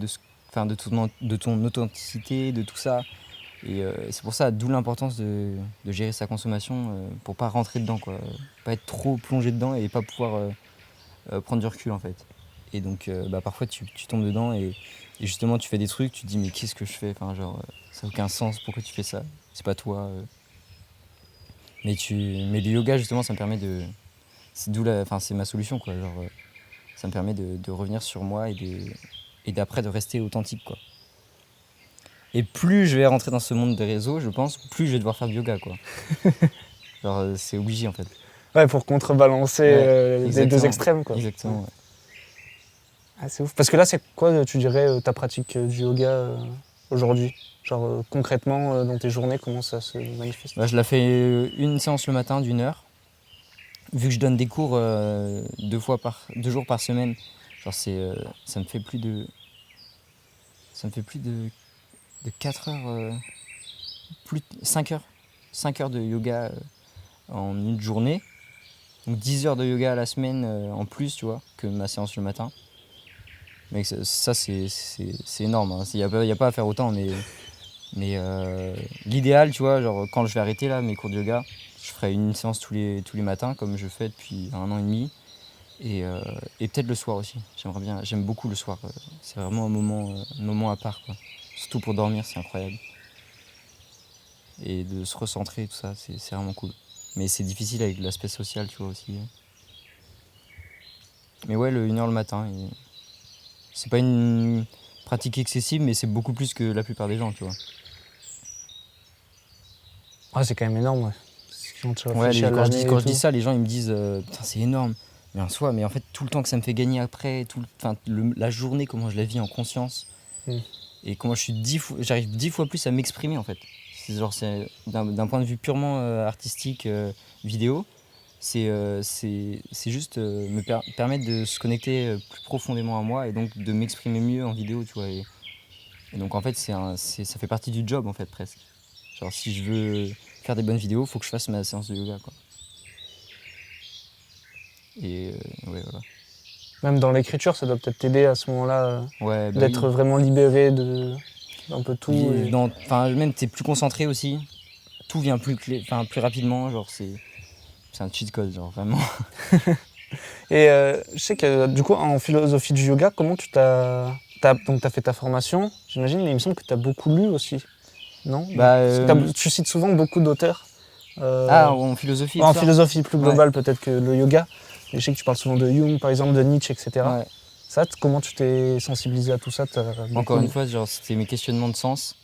ton authenticité, de tout ça. Et c'est pour ça, d'où l'importance de gérer sa consommation pour pas rentrer dedans, quoi. Pas être trop plongé dedans et pas pouvoir prendre du recul, en fait. Et donc, parfois, tu tombes dedans et justement, tu fais des trucs, tu te dis, mais qu'est-ce que je fais? Enfin, genre, ça n'a aucun sens, pourquoi tu fais ça? C'est pas toi. Mais le yoga, justement, ça me permet de. C'est ma solution, quoi. Genre, ça me permet de revenir sur moi et d'après de rester authentique, quoi. Et plus je vais rentrer dans ce monde des réseaux, je pense, plus je vais devoir faire du yoga, quoi. Genre, c'est obligé, en fait. Ouais, pour contrebalancer les deux Exactement. extrêmes, quoi. Exactement, ouais. Ah, c'est ouf. Parce que là, c'est quoi, tu dirais, ta pratique du yoga aujourd'hui? Genre, concrètement, dans tes journées, comment ça se manifeste? Bah, je la fais une séance le matin d'1 heure. Vu que je donne des cours 2 jours par semaine, genre ça me fait plus de 4 heures, 5 heures. 5 heures de yoga en une journée. Donc 10 heures de yoga à la semaine en plus, tu vois, que ma séance le matin. Mais ça c'est énorme, hein. Il y a pas à faire autant, mais l'idéal, tu vois, genre quand je vais arrêter là mes cours de yoga, je ferai une séance tous les matins comme je fais depuis 1 an et demi. Et peut-être le soir aussi. J'aime beaucoup le soir. C'est vraiment un moment à part, quoi. Surtout pour dormir, c'est incroyable. Et de se recentrer, tout ça, c'est vraiment cool. Mais c'est difficile avec l'aspect social, tu vois, aussi. Mais ouais, 1 heure le matin. Et c'est pas une pratique excessive, mais c'est beaucoup plus que la plupart des gens, tu vois. Ouais, c'est quand même énorme, ouais. Quand tu Ouais, réfléchis à quand l'année et je dis tout. ça, les gens ils me disent putain, c'est énorme. Mais en soi, mais en fait, tout le temps que ça me fait gagner après, la journée, comment je la vis en conscience. Et comment j'arrive 10 fois plus à m'exprimer, en fait. C'est d'un point de vue purement artistique, vidéo, c'est juste permettre de se connecter plus profondément à moi et donc de m'exprimer mieux en vidéo, tu vois. Et donc en fait, ça fait partie du job, en fait, presque. Genre, si je veux faire des bonnes vidéos, faut que je fasse ma séance de yoga, quoi. Et ouais, voilà. Même dans l'écriture, ça doit peut-être t'aider à ce moment-là Ouais, bah d'être oui. vraiment libéré d'un peu tout. Et... Même t'es plus concentré aussi. Tout vient plus rapidement. Genre, c'est un cheat code, genre, vraiment. Et je sais que du coup, en philosophie du yoga, comment donc t'as fait ta formation, j'imagine, mais il me semble que tu as beaucoup lu aussi, non? Bah, Parce que tu cites souvent beaucoup d'auteurs. en philosophie et En tout ça. philosophie plus Ouais. globale peut-être que le yoga. Mais je sais que tu parles souvent de Jung, par exemple, de Nietzsche, etc. Ouais. Ça, comment tu t'es sensibilisé à tout ça? Encore une fois, genre, c'était mes questionnements de sens.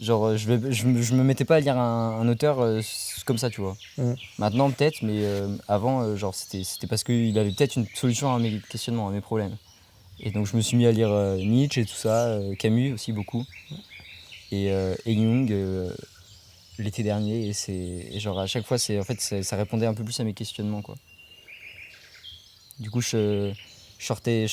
Genre, je me mettais pas à lire un auteur comme ça, tu vois. Maintenant, peut-être, mais avant, genre, c'était parce qu'il avait peut-être une solution à mes questionnements, à mes problèmes. Et donc, je me suis mis à lire Nietzsche et tout ça, Camus aussi beaucoup, et Jung l'été dernier. Et genre, à chaque fois, en fait, ça répondait un peu plus à mes questionnements, quoi. Du coup, je sortais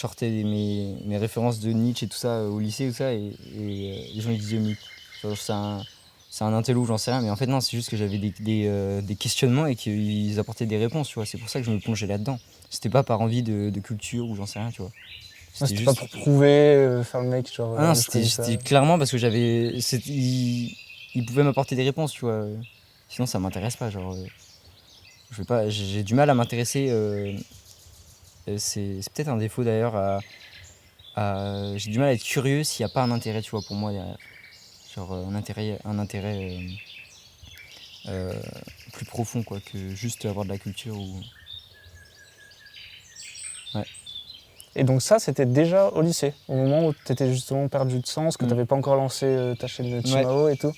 mes références de Nietzsche et tout ça au lycée, tout ça, et les gens ils disaient, mais genre, c'est un intello, j'en sais rien. Mais en fait, non, c'est juste que j'avais des questionnements et qu'ils apportaient des réponses, tu vois. C'est pour ça que je me plongeais là-dedans. C'était pas par envie de culture ou j'en sais rien, tu vois. C'était pas pour prouver, faire le mec, genre, Ah non, je connais ça. c'était clairement parce que ils pouvaient m'apporter des réponses, tu vois. Sinon, ça m'intéresse pas, genre. Je vais pas, j'ai du mal à m'intéresser. C'est peut-être un défaut d'ailleurs. J'ai du mal à être curieux s'il n'y a pas un intérêt, tu vois, pour moi derrière. Genre un intérêt plus profond, quoi, que juste avoir de la culture ou. Ouais. Et donc ça, c'était déjà au lycée, au moment où tu étais justement perdu de sens, que tu n'avais pas encore lancé ta chaîne Chimao et tout.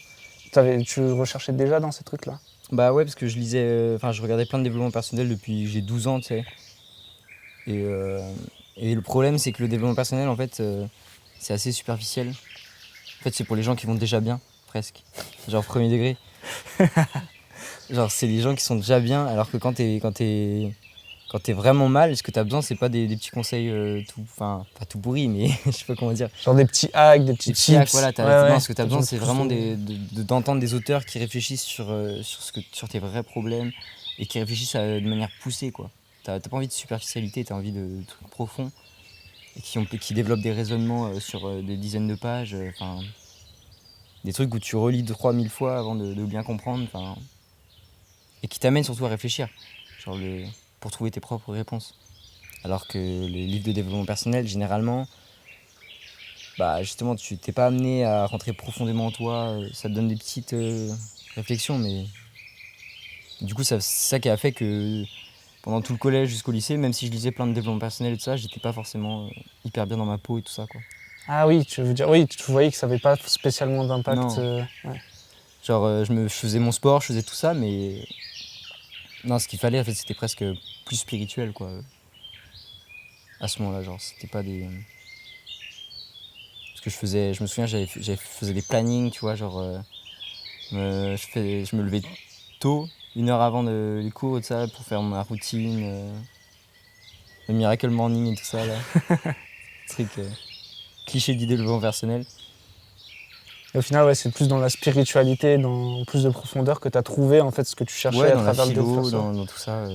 Tu recherchais déjà dans ces trucs-là? Bah ouais, parce que je lisais, je regardais plein de développement personnel depuis que j'ai 12 ans, tu sais. Et le problème, c'est que le développement personnel, en fait, c'est assez superficiel. En fait, c'est pour les gens qui vont déjà bien, presque. Genre premier degré. Genre, c'est les gens qui sont déjà bien, alors que quand t'es vraiment mal, ce que t'as besoin, c'est pas des petits conseils pas tout pourris, mais je sais pas comment dire. Genre des petits hacks, des petits tips. Hacks, voilà, non, ce que t'as besoin, c'est vraiment d'entendre des auteurs qui réfléchissent sur tes vrais problèmes et qui réfléchissent de manière poussée, quoi. T'as pas envie de superficialité, t'as envie de trucs profonds et qui développent des raisonnements sur des dizaines de pages, des trucs où tu relis 2-3 000 fois avant de bien comprendre, et qui t'amènent surtout à réfléchir, genre pour trouver tes propres réponses. Alors que les livres de développement personnel, généralement, bah justement, tu t'es pas amené à rentrer profondément en toi, ça te donne des petites réflexions, mais du coup, c'est ça qui a fait que pendant tout le collège jusqu'au lycée, même si je lisais plein de développement personnel et tout ça, j'étais pas forcément hyper bien dans ma peau et tout ça, quoi. Ah oui, tu veux dire, oui, tu voyais que ça avait pas spécialement d'impact. Ouais. Genre, je faisais mon sport, je faisais tout ça, mais non, ce qu'il fallait, en fait, c'était presque plus spirituel, quoi. À ce moment-là, genre, c'était pas des. Parce que je me souviens, faisais des plannings, tu vois, genre, je me levais tôt, 1 heure avant les cours et tout ça, pour faire ma routine, le Miracle Morning et tout ça, là. Truc cliché du développement personnel. Et au final, ouais, c'est plus dans la spiritualité, dans plus de profondeur que tu as trouvé en fait ce que tu cherchais à travers le développement personnel. Dans tout ça.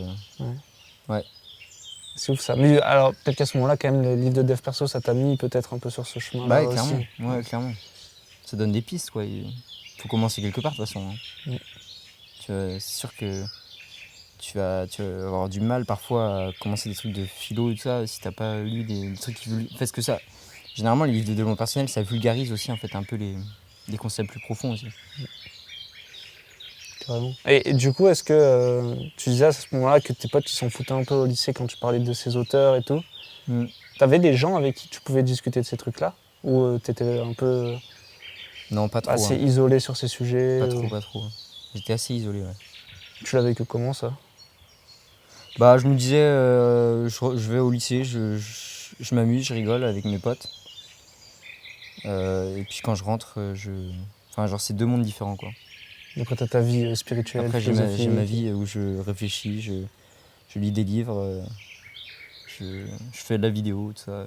Ouais. C'est ouf ça. Mais alors, peut-être qu'à ce moment-là, quand même, le livre de dev perso, ça t'a mis peut-être un peu sur ce chemin-là. Bah ouais, clairement. Aussi. Ouais, clairement. Ça donne des pistes, quoi. Il faut commencer quelque part, de toute façon. C'est sûr que tu vas avoir du mal parfois à commencer des trucs de philo et tout ça si t'as pas lu des trucs qui veulent. Parce que ça, généralement, les livres de développement personnel, ça vulgarise aussi en fait un peu des concepts plus profonds aussi. Carrément. Et du coup, est-ce que tu disais à ce moment-là que tes potes ils s'en foutaient un peu au lycée quand tu parlais de ces auteurs et tout? T'avais des gens avec qui tu pouvais discuter de ces trucs-là? Ou t'étais un peu non, pas trop, assez isolé sur ces sujets? Pas trop. J'étais assez isolé, ouais. Tu l'as vécu comment ça? Bah, je me disais, je vais au lycée, je m'amuse, je rigole avec mes potes. Et puis quand je rentre, genre, c'est 2 mondes différents, quoi. Après, t'as ta vie spirituelle, Après, j'ai ma vie où je réfléchis, je lis des livres, je fais de la vidéo, tout ça,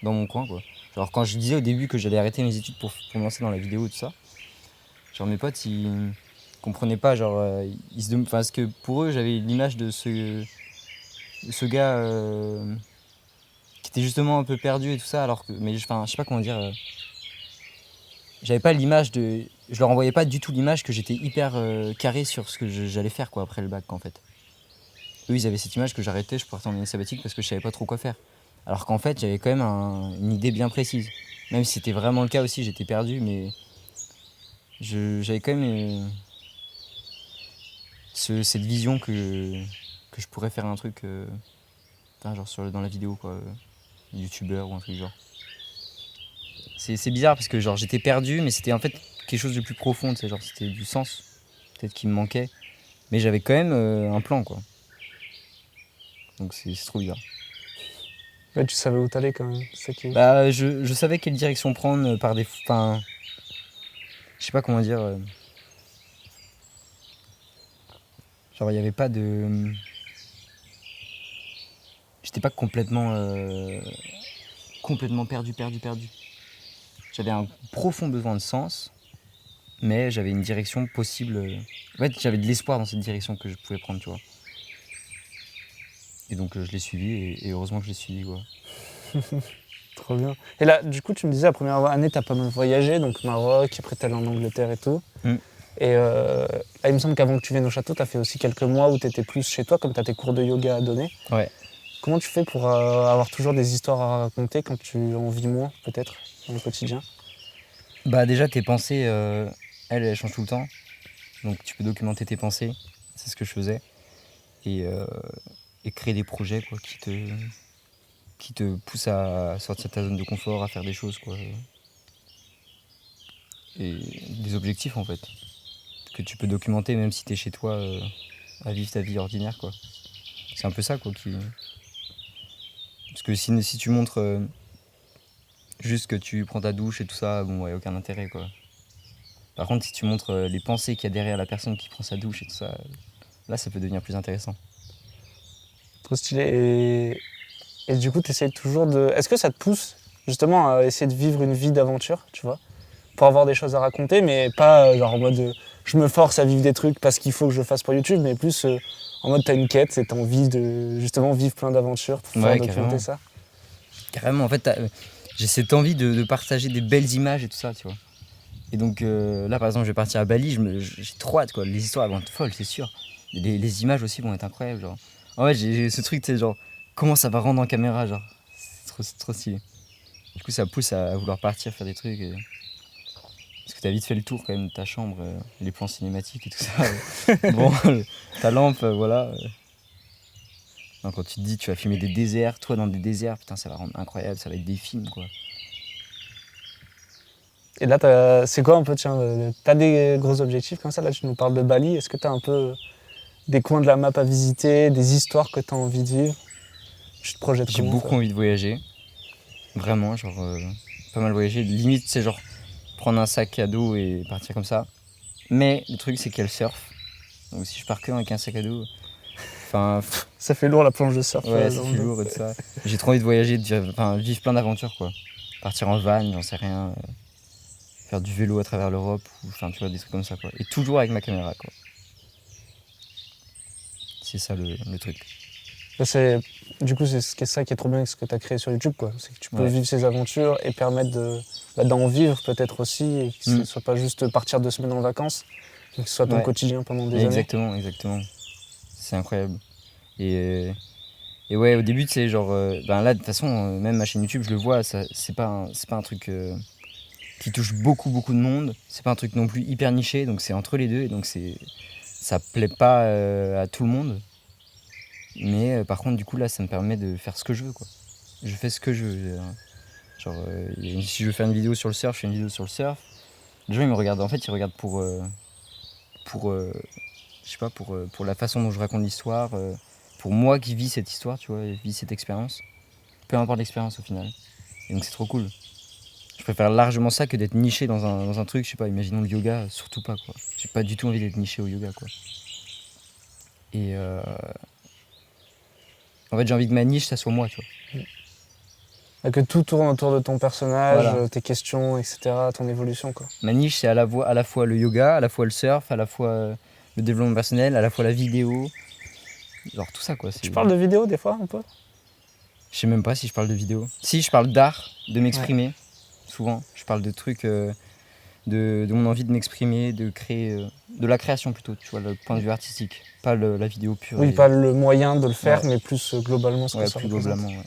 dans mon coin, quoi. Genre, quand je disais au début que j'allais arrêter mes études pour me lancer dans la vidéo et tout ça, genre, mes potes, ils comprenaient pas, genre, parce que pour eux, j'avais l'image de ce gars qui était justement un peu perdu et tout ça, alors que, mais je sais pas comment dire, j'avais pas l'image je leur envoyais pas du tout l'image que j'étais hyper carré sur ce que j'allais faire, quoi, après le bac, en fait. Eux, ils avaient cette image que j'arrêtais, je partais en année sabbatique parce que je savais pas trop quoi faire. Alors qu'en fait, j'avais quand même une idée bien précise. Même si c'était vraiment le cas aussi, j'étais perdu, mais j'avais quand même cette vision que je pourrais faire un truc genre dans la vidéo, quoi, youtubeur ou un truc du genre. C'est bizarre parce que genre j'étais perdu, mais c'était en fait quelque chose de plus profond, tu sais, genre c'était du sens, peut-être qui me manquait. Mais j'avais quand même un plan, quoi. Donc c'est trop bizarre. Ouais, tu savais où t'allais quand même. C'est ça qui... Bah, je savais quelle direction prendre par des... Enfin, je sais pas comment dire. Genre, il n'y avait pas de... J'étais pas complètement perdu. J'avais un profond besoin de sens, mais j'avais une direction possible. En fait, j'avais de l'espoir dans cette direction que je pouvais prendre, tu vois. Et donc, je l'ai suivi, et heureusement que je l'ai suivi, quoi. Trop bien. Et là, du coup, tu me disais, la première année, t'as pas mal voyagé, donc Maroc, après t'es allé en Angleterre et tout. Et là, il me semble qu'avant que tu viennes au château, t'as fait aussi quelques mois où t'étais plus chez toi, comme t'as tes cours de yoga à donner. Ouais. Comment tu fais pour avoir toujours des histoires à raconter quand tu en vis moins, peut-être, dans le quotidien? Bah, déjà, tes pensées, elles changent tout le temps. Donc, tu peux documenter tes pensées. C'est ce que je faisais. Et créer des projets, quoi, qui te poussent à sortir de ta zone de confort, à faire des choses, quoi. Et des objectifs, en fait, que tu peux documenter même si t'es chez toi à vivre ta vie ordinaire, quoi. C'est un peu ça, quoi, qui... Parce que si tu montres juste que tu prends ta douche et tout ça, bon, ouais, aucun intérêt, quoi. Par contre, si tu montres les pensées qu'il y a derrière la personne qui prend sa douche et tout ça, là, ça peut devenir plus intéressant. Trop stylé. Et du coup, t'essayes toujours de... Est-ce que ça te pousse, justement, à essayer de vivre une vie d'aventure, tu vois? Pour avoir des choses à raconter, mais pas genre en mode je me force à vivre des trucs parce qu'il faut que je le fasse pour YouTube, mais plus en mode t'as une quête et t'as envie de justement vivre plein d'aventures pour pouvoir documenter ça. Carrément, en fait, j'ai cette envie de partager des belles images et tout ça, tu vois. Et donc là, par exemple, je vais partir à Bali, j'ai trop hâte, quoi. Les histoires elles vont être folles, c'est sûr. Les images aussi vont être incroyables, genre. En fait, j'ai ce truc, tu sais, genre, comment ça va rendre en caméra, genre. C'est trop stylé. Du coup, ça pousse à vouloir partir, faire des trucs. Parce que t'as vite fait le tour quand même de ta chambre, les plans cinématiques et tout ça. Bon, ta lampe, voilà. Donc, quand tu te dis tu vas filmer des déserts, toi dans des déserts, putain ça va rendre incroyable, ça va être des films, quoi. Et là, c'est quoi un peu, tiens, t'as des gros objectifs comme ça? Là, tu nous parles de Bali. Est-ce que t'as un peu des coins de la map à visiter, des histoires que t'as envie de vivre? Tu te projettes J'ai comment, beaucoup envie de voyager. Vraiment, genre, pas mal voyager. Limite, c'est genre prendre un sac à dos et partir comme ça. Mais le truc, c'est qu'il y a le surf. Donc si je pars que avec un sac à dos, enfin, ça fait lourd la planche de surf. ouais, ça fait lourd et tout ça. J'ai trop envie de voyager, vivre plein d'aventures, quoi. Partir en van, j'en sais rien. Faire du vélo à travers l'Europe, ou enfin, tu vois, des trucs comme ça, quoi. Et toujours avec ma caméra, quoi. C'est ça le truc. Du coup, c'est ça qui est trop bien avec ce que tu as créé sur YouTube, quoi. C'est que tu peux vivre ces aventures et permettre d'en vivre peut-être aussi, et que ce ne soit pas juste partir 2 semaines en vacances, mais que ce soit ton quotidien pendant des années. Exactement. C'est incroyable. Et ouais, au début, tu sais, genre, là, de toute façon, même ma chaîne YouTube, je le vois, c'est pas un truc qui touche beaucoup de monde. C'est pas un truc non plus hyper niché, donc c'est entre les deux, et donc ça plaît pas à tout le monde. Mais par contre, du coup, là, ça me permet de faire ce que je veux, quoi. Je fais ce que je veux. Genre, si je veux faire une vidéo sur le surf, je fais une vidéo sur le surf. Les gens, ils me regardent. En fait, ils regardent pour je sais pas, pour la façon dont je raconte l'histoire, pour moi qui vis cette histoire, tu vois, et vis cette expérience. Peu importe l'expérience au final. Et donc, c'est trop cool. Je préfère largement ça que d'être niché dans un truc, je sais pas, imaginons le yoga, surtout pas, quoi. J'ai pas du tout envie d'être niché au yoga, quoi. Et en fait, j'ai envie que ma niche, ça soit moi, tu vois. Et que tout tourne autour de ton personnage, Voilà. tes questions, etc., ton évolution, quoi. Ma niche, c'est à la fois le yoga, à la fois le surf, à la fois le développement personnel, à la fois la vidéo. Genre tout ça, quoi. Tu parles de vidéo des fois, un peu? Je sais même pas si je parle de vidéo. Si, je parle d'art, de m'exprimer. Souvent, je parle de trucs, de mon envie de m'exprimer, de créer, de la création plutôt, tu vois, le point de vue artistique. Pas la vidéo pure. Oui, pas le moyen de le faire, mais plus globalement ce que ça plus représente. globalement,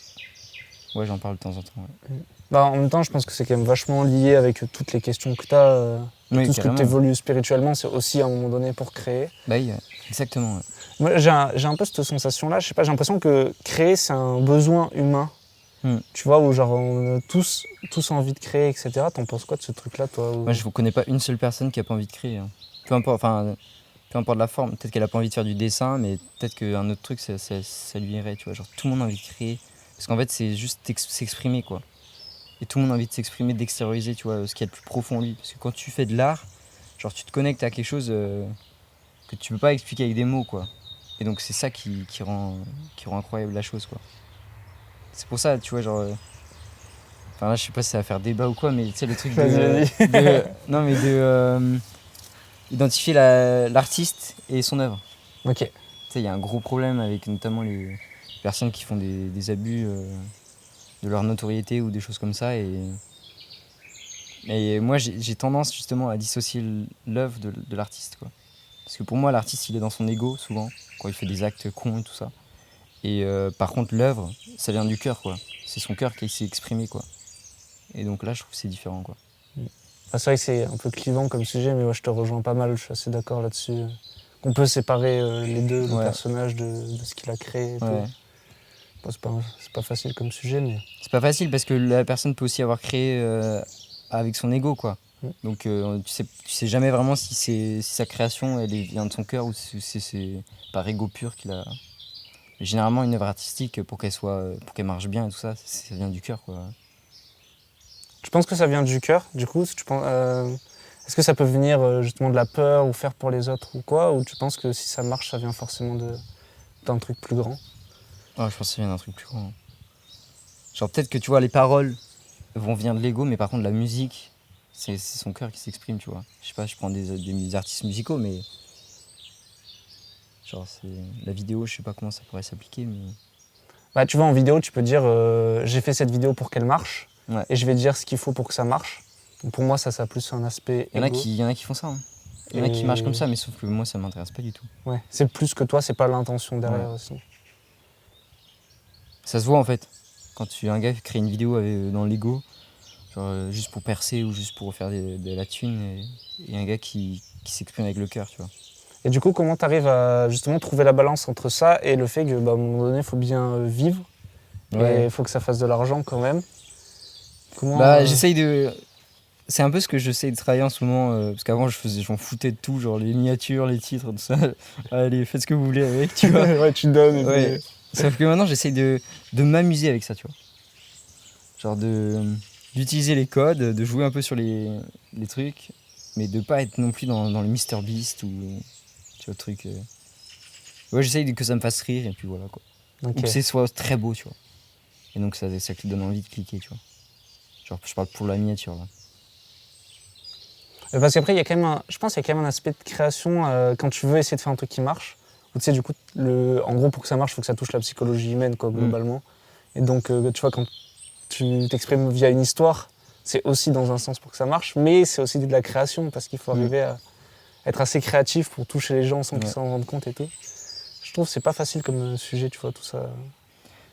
ouais, j'en parle de temps en temps, ouais. Bah, en même temps, je pense que c'est quand même vachement lié avec toutes les questions que tu as. Tout ce que tu évolues spirituellement, c'est aussi à un moment donné pour créer. Bah oui, exactement. Ouais. Moi, j'ai un peu cette sensation-là, je sais pas, j'ai l'impression que créer, c'est un besoin humain Tu vois, où genre on a tous envie de créer, etc. T'en penses quoi de ce truc-là, toi Moi, je ne connais pas une seule personne qui n'a pas envie de créer, hein. Peu importe la forme. Peut-être qu'elle n'a pas envie de faire du dessin, mais peut-être qu'un autre truc, ça lui irait, tu vois. Genre, tout le monde a envie de créer. Parce qu'en fait, c'est juste s'exprimer, quoi. Et tout le monde a envie de s'exprimer, d'extérioriser, tu vois, ce qu'il y a de plus profond en lui. Parce que quand tu fais de l'art, genre, tu te connectes à quelque chose que tu peux pas expliquer avec des mots, quoi. Et donc, c'est ça qui rend incroyable la chose, quoi. C'est pour ça, tu vois, genre... Enfin, là, je sais pas si ça va faire débat ou quoi, mais tu sais, le truc Vas-y. non, mais identifier l'artiste et son œuvre. Ok. Tu sais, il y a un gros problème avec notamment les personnes qui font des abus de leur notoriété ou des choses comme ça. Et moi, j'ai tendance justement à dissocier l'œuvre de l'artiste, quoi. Parce que pour moi, l'artiste, il est dans son ego, souvent, quand il fait des actes cons et tout ça. Et par contre, l'œuvre, ça vient du cœur, quoi. C'est son cœur qui s'est exprimé, quoi. Et donc là, je trouve que c'est différent, quoi. Ah, c'est vrai que c'est un peu clivant comme sujet, mais ouais, je te rejoins pas mal, je suis assez d'accord là-dessus. Qu'on peut séparer les deux, le Ouais. personnage de ce qu'il a créé et Ouais. tout. Bon, c'est pas facile comme sujet, mais... C'est pas facile parce que la personne peut aussi avoir créé avec son ego, quoi. Donc tu sais jamais vraiment si sa création elle vient de son cœur ou si c'est par ego pur qu'il a. Mais généralement une œuvre artistique pour qu'elle marche bien et tout ça, ça vient du cœur, quoi. Je pense que ça vient du cœur, du coup. Est-ce que ça peut venir justement de la peur ou faire pour les autres ou quoi? Ou tu penses que si ça marche, ça vient forcément d'un truc plus grand? Je pense que ça vient d'un truc plus grand. Genre peut-être que tu vois les paroles vont venir de l'ego, mais par contre la musique, c'est son cœur qui s'exprime, tu vois. Je sais pas, je prends des artistes musicaux, mais genre c'est la vidéo, je sais pas comment ça pourrait s'appliquer, mais Bah, tu vois, en vidéo, tu peux dire j'ai fait cette vidéo pour qu'elle marche ouais. et je vais dire ce qu'il faut pour que ça marche. Donc pour moi, ça a plus un aspect Il y ego. en a qui font ça, hein. Il y en a qui marchent comme ça, mais sauf que moi ça m'intéresse pas du tout. Ouais, c'est plus que toi, c'est pas l'intention derrière aussi. Ça se voit en fait. Quand un gars crée une vidéo dans l'ego, genre juste pour percer ou juste pour faire de la thune, et un gars qui s'exprime avec le cœur, tu vois. Et du coup, comment tu arrives à justement trouver la balance entre ça et le fait que, bah, à un moment donné, il faut bien vivre et il faut que ça fasse de l'argent quand même? Comment, j'essaye de. C'est un peu ce que j'essaie de travailler en ce moment, parce qu'avant je m'en foutais de tout, genre les miniatures, les titres, tout ça. Allez, faites ce que vous voulez avec, tu vois. ouais, tu donnes. Et Ouais. Sauf que maintenant j'essaie de m'amuser avec ça, tu vois. Genre d'utiliser les codes, de jouer un peu sur les trucs, mais de pas être non plus dans le Mr Beast ou tu vois le truc. Ouais, j'essaye que ça me fasse rire et puis voilà, quoi. Ok. Ou que ce soit très beau, tu vois. Et donc ça te donne envie de cliquer, tu vois. Genre je parle pour la miniature là. Parce qu'après, je pense qu'il y a quand même un aspect de création quand tu veux essayer de faire un truc qui marche. Ou tu sais, du coup, en gros, pour que ça marche, il faut que ça touche la psychologie humaine, quoi, globalement. Et donc, tu vois, quand tu t'exprimes via une histoire, c'est aussi dans un sens pour que ça marche, mais c'est aussi de la création, parce qu'il faut arriver à être assez créatif pour toucher les gens sans qu'ils s'en rendent compte et tout. Je trouve que c'est pas facile comme sujet, tu vois, tout ça.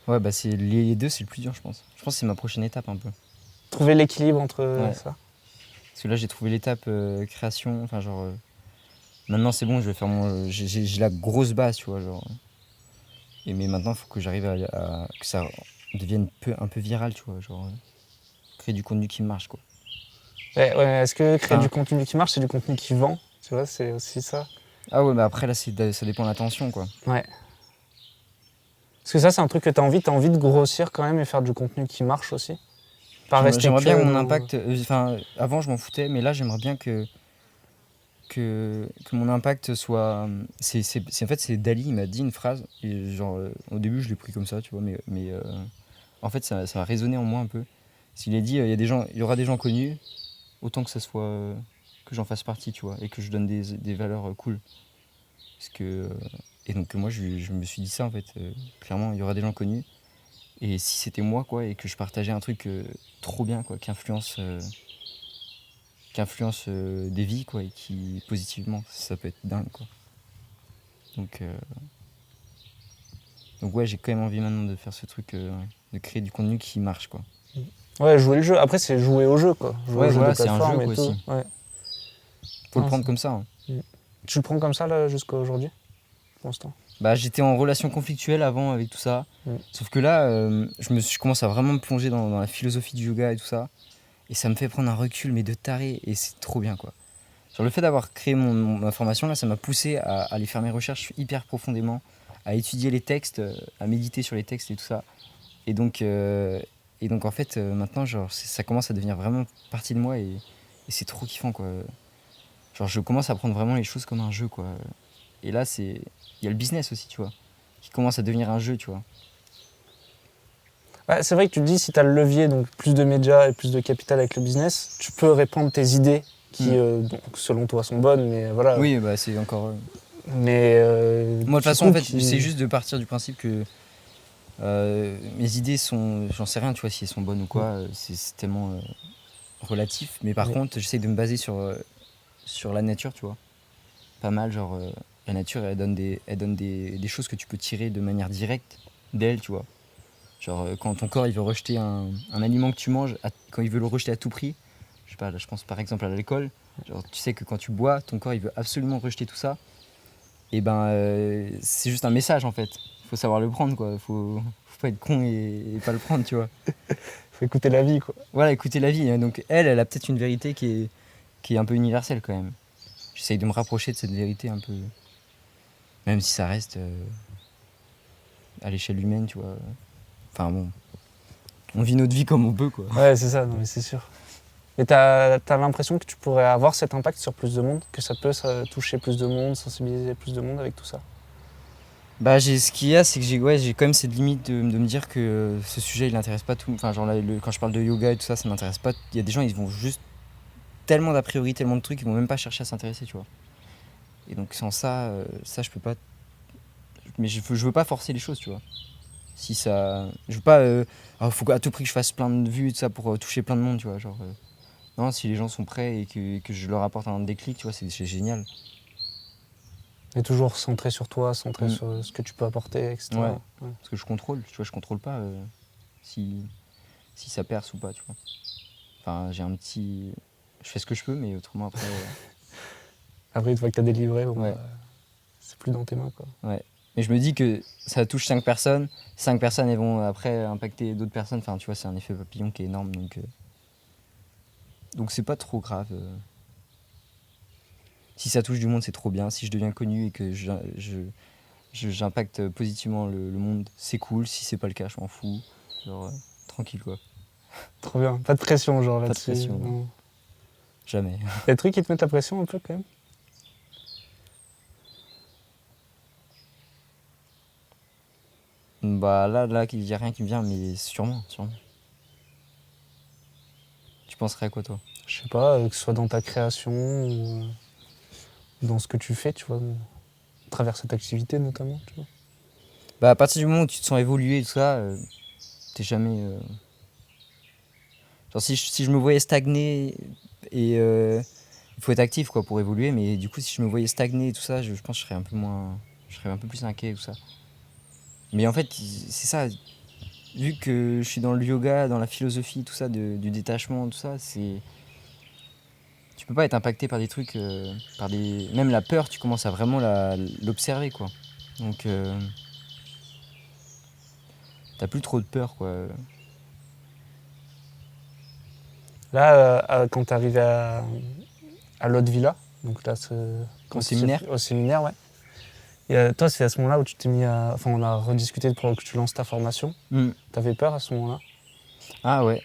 Ouais, bah c'est les deux, c'est le plus dur, je pense. Je pense que c'est ma prochaine étape un peu. Trouver l'équilibre entre ça. Parce que là, j'ai trouvé l'étape création, enfin genre... maintenant, c'est bon, je vais faire j'ai la grosse base, tu vois, genre... mais maintenant, il faut que j'arrive que ça devienne un peu viral, tu vois, genre... créer du contenu qui marche, quoi. Ouais, est-ce que créer du contenu qui marche, c'est du contenu qui vend? Tu vois, c'est aussi ça. Ah ouais, mais après, là, ça dépend de l'attention, quoi. Ouais. Parce que ça, c'est un truc que t'as envie de grossir quand même et faire du contenu qui marche aussi. J'aimerais bien que mon impact... avant, je m'en foutais, mais là, j'aimerais bien que mon impact soit... En fait, c'est Dali, il m'a dit une phrase, et genre, au début, je l'ai pris comme ça, tu vois, mais en fait, ça a résonné en moi un peu. S'il a dit, il y aura des gens connus, autant que ça soit... que j'en fasse partie, tu vois, et que je donne des valeurs cool. Parce que... et donc, moi, je me suis dit ça, en fait. Clairement, il y aura des gens connus. Et si c'était moi, quoi, et que je partageais un truc trop bien, quoi, qui influence des vies, quoi, et qui, positivement, ça peut être dingue, quoi. Donc ouais, j'ai quand même envie maintenant de faire ce truc, de créer du contenu qui marche, quoi. Ouais, jouer le jeu. Après, c'est jouer au jeu, quoi. Jouer au jeu de c'est un jeu, plateforme et quoi, tout. aussi. Ouais. Faut le prendre comme ça, hein. Tu le prends comme ça, là, jusqu'à aujourd'hui, pour l'instant? Bah, j'étais en relation conflictuelle avant avec tout ça. Sauf que là, je commence à vraiment me plonger dans la philosophie du yoga et tout ça. Et ça me fait prendre un recul, mais de taré. Et c'est trop bien, quoi. Genre, le fait d'avoir créé ma formation, là, ça m'a poussé à aller faire mes recherches hyper profondément, à étudier les textes, à méditer sur les textes et tout ça. Et donc, en fait, maintenant, genre, ça commence à devenir vraiment partie de moi et c'est trop kiffant, quoi. Genre, je commence à prendre vraiment les choses comme un jeu, quoi. Et là, il y a le business aussi, tu vois, qui commence à devenir un jeu, tu vois. Ouais, c'est vrai que tu te dis, si tu as le levier, donc plus de médias et plus de capital avec le business, tu peux répandre tes idées qui, donc, selon toi, sont bonnes, mais voilà. Oui, bah, c'est encore. Mais Moi, de toute du façon, coup, en fait, c'est juste de partir du principe que mes idées sont. J'en sais rien, tu vois, si elles sont bonnes ou quoi, c'est tellement relatif. Mais par contre, j'essaie de me baser sur la nature, tu vois. Pas mal, genre, la nature, elle donne des choses que tu peux tirer de manière directe d'elle, tu vois. Genre, quand ton corps il veut rejeter un aliment que tu manges, quand il veut le rejeter à tout prix, je sais pas, là, je pense par exemple à l'alcool, genre, tu sais que quand tu bois, ton corps il veut absolument rejeter tout ça, et ben c'est juste un message en fait. Faut savoir le prendre, quoi. Faut pas être con et pas le prendre, tu vois. faut écouter la vie, quoi. Voilà, écouter la vie, hein. Donc elle a peut-être une vérité qui est un peu universelle quand même. J'essaye de me rapprocher de cette vérité un peu, même si ça reste à l'échelle humaine, tu vois. Enfin bon, on vit notre vie comme on peut, quoi. Ouais, c'est ça, non, mais c'est sûr. Et t'as l'impression que tu pourrais avoir cet impact sur plus de monde, que ça peut toucher plus de monde, sensibiliser plus de monde avec tout ça? Bah, ce qu'il y a, c'est que j'ai quand même cette limite de me dire que ce sujet, il n'intéresse pas tout. Enfin, genre, là, quand je parle de yoga et tout ça, ça n'intéresse pas. Il y a des gens, ils vont juste tellement d'a priori, tellement de trucs, ils vont même pas chercher à s'intéresser, tu vois. Et donc, sans ça, je peux pas. Mais je veux pas forcer les choses, tu vois. Si ça. Je veux pas. Faut à tout prix que je fasse plein de vues et tout ça pour toucher plein de monde, tu vois. Genre, non, si les gens sont prêts et que je leur apporte un déclic, tu vois, c'est génial. Et toujours centré sur toi, centré sur ce que tu peux apporter, etc. Ouais. Parce que je contrôle, tu vois, je contrôle pas si ça perce ou pas, tu vois. Enfin, j'ai un petit. Je fais ce que je peux, mais autrement après. Après, une fois que tu as délivré, bon, Ouais. bah, c'est plus dans tes mains, quoi. Ouais. Mais je me dis que ça touche 5 personnes. 5 personnes, elles vont après impacter d'autres personnes. Enfin, tu vois, c'est un effet papillon qui est énorme. Donc c'est pas trop grave. Si ça touche du monde, c'est trop bien. Si je deviens connu et que j'impacte positivement le monde, c'est cool. Si c'est pas le cas, je m'en fous. Genre, tranquille, quoi. Trop bien. Pas de pression, genre, Pas de là-dessus. pression. Non. Jamais. Y a des trucs qui te mettent la pression un peu, quand même? Bah là, il y a rien qui me vient, mais sûrement. Tu penserais à quoi, toi? Je sais pas, que ce soit dans ta création ou dans ce que tu fais, tu vois, à travers cette activité notamment, tu vois. Bah, à partir du moment où tu te sens évoluer et tout ça, t'es jamais. Genre, si je me voyais stagner, et il faut être actif, quoi, pour évoluer, mais du coup, si je me voyais stagner et tout ça, je pense que je serais un peu moins. Je serais un peu plus inquiet et tout ça. Mais en fait, c'est ça. Vu que je suis dans le yoga, dans la philosophie, tout ça, du détachement, tout ça, c'est. Tu peux pas être impacté par des trucs. Même la peur, tu commences à vraiment l'observer, quoi. Donc. T'as plus trop de peur, quoi. Là, quand t'es arrivé à l'autre villa, donc là, Au séminaire. Au séminaire, ouais. Et toi, c'est à ce moment-là où tu t'es mis à. Enfin, on a rediscuté pour que tu lances ta formation. T'avais peur à ce moment-là? Ah ouais.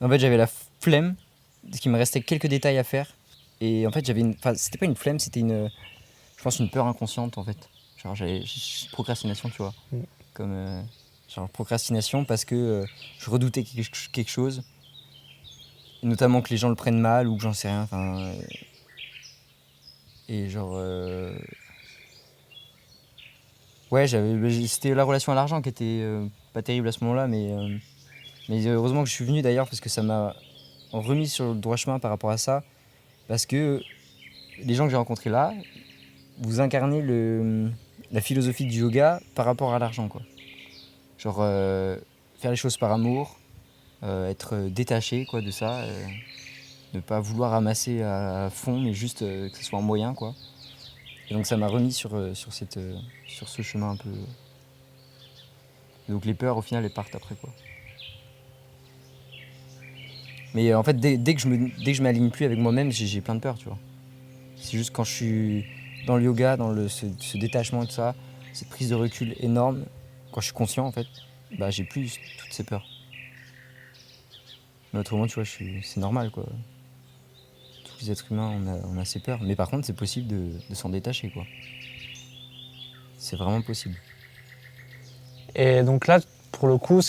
En fait, j'avais la flemme, parce qu'il me restait quelques détails à faire. Et en fait, Enfin, c'était pas une flemme, c'était je pense une peur inconsciente, en fait. Genre, j'avais procrastination, tu vois. Comme. Genre, procrastination parce que je redoutais quelque chose. Et notamment que les gens le prennent mal ou que j'en sais rien. Enfin. Et genre. Ouais, c'était la relation à l'argent qui était pas terrible à ce moment-là, mais heureusement que je suis venu d'ailleurs parce que ça m'a remis sur le droit chemin par rapport à ça. Parce que les gens que j'ai rencontrés là, vous incarnez la philosophie du yoga par rapport à l'argent, quoi. Genre faire les choses par amour, être détaché, quoi, de ça, ne pas vouloir ramasser à fond, mais juste que ce soit un moyen, quoi. Et donc ça m'a remis sur ce chemin un peu. Et donc les peurs au final elles partent après quoi. Mais en fait dès que je m'aligne plus avec moi-même, j'ai plein de peurs, tu vois. C'est juste quand je suis dans le yoga, dans ce détachement et tout ça, cette prise de recul énorme, quand je suis conscient en fait, bah j'ai plus toutes ces peurs. Mais autrement, tu vois, c'est normal quoi. Tous les êtres humains, on a ces peurs. Mais par contre, c'est possible de s'en détacher quoi. C'est vraiment possible. Et donc là, pour le coup,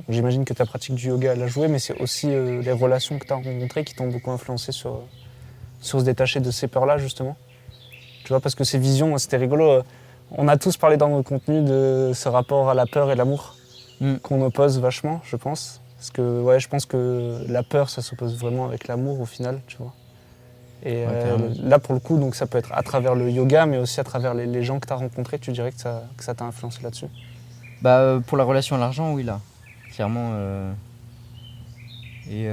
j'imagine que ta pratique du yoga elle a joué, mais c'est aussi les relations que tu as rencontrées qui t'ont beaucoup influencé sur se détacher de ces peurs-là, justement. Tu vois, parce que ces visions, c'était rigolo. On a tous parlé dans nos contenus de ce rapport à la peur et l'amour qu'on oppose vachement, je pense. Parce que ouais, je pense que la peur, ça s'oppose vraiment avec l'amour au final, tu vois. Et Ouais, là, pour le coup, donc, ça peut être à travers le yoga, mais aussi à travers les gens que tu as rencontrés, tu dirais que ça t'a influencé là-dessus. Bah pour la relation à l'argent, oui là, clairement. Et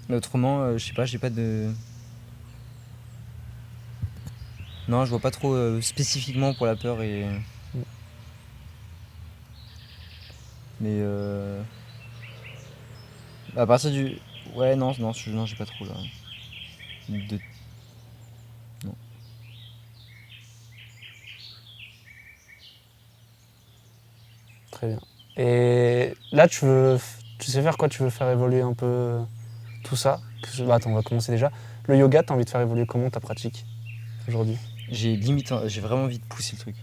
mais autrement, je sais pas, j'ai pas de. Non, je vois pas trop spécifiquement pour la peur et. Mais à partir du. Ouais, non, j'ai pas trop là. De... Non. Très bien. Et là, tu sais faire quoi? Tu veux faire évoluer un peu tout ça? Attends, on va commencer déjà. Le yoga, tu as envie de faire évoluer comment ta pratique aujourd'hui? J'ai vraiment envie de pousser le truc.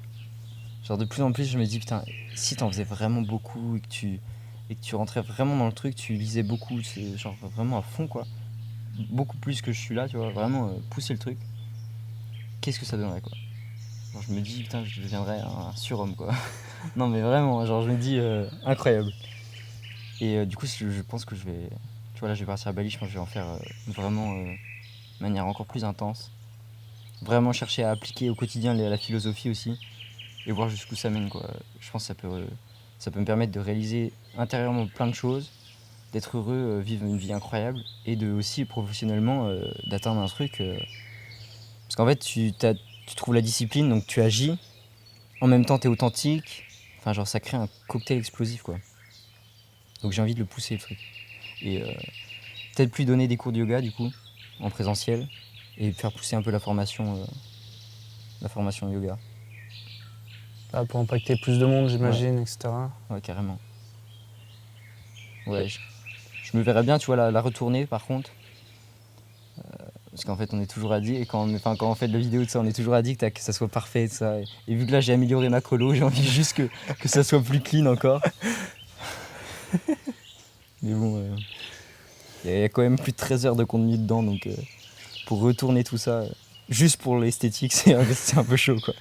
Genre de plus en plus, je me dis putain, si t'en faisais vraiment beaucoup et que tu rentrais vraiment dans le truc, tu lisais beaucoup, c'est genre vraiment à fond quoi. Beaucoup plus que je suis là, tu vois, vraiment pousser le truc. Qu'est-ce que ça donnerait quoi? Genre, je me dis putain, je deviendrais un surhomme quoi. Non mais vraiment, genre je me dis incroyable. Et du coup, je pense que je vais, tu vois là, je vais partir à Bali, je pense que je vais en faire vraiment de manière encore plus intense. Vraiment chercher à appliquer au quotidien la philosophie aussi et voir jusqu'où ça mène quoi. Je pense que ça peut me permettre de réaliser intérieurement plein de choses, d'être heureux, vivre une vie incroyable et de aussi professionnellement d'atteindre un truc. Parce qu'en fait, tu trouves la discipline, donc tu agis, en même temps tu es authentique. Enfin, genre ça crée un cocktail explosif quoi. Donc j'ai envie de le pousser le truc. Et peut-être plus donner des cours de yoga du coup, en présentiel, et faire pousser un peu la formation yoga. Ah, pour impacter plus de monde, Ouais, j'imagine, etc. ouais, carrément. Ouais, je me verrais bien, tu vois, la retourner par contre. Parce qu'en fait, on est toujours addict, et quand on fait de la vidéo, ça, on est toujours addict à que ça soit parfait, ça. Et vu que là, j'ai amélioré ma colo, j'ai envie juste que ça soit plus clean encore. Mais bon, il y a quand même plus de 13 heures de contenu dedans, donc pour retourner tout ça, juste pour l'esthétique, c'est un peu chaud, quoi.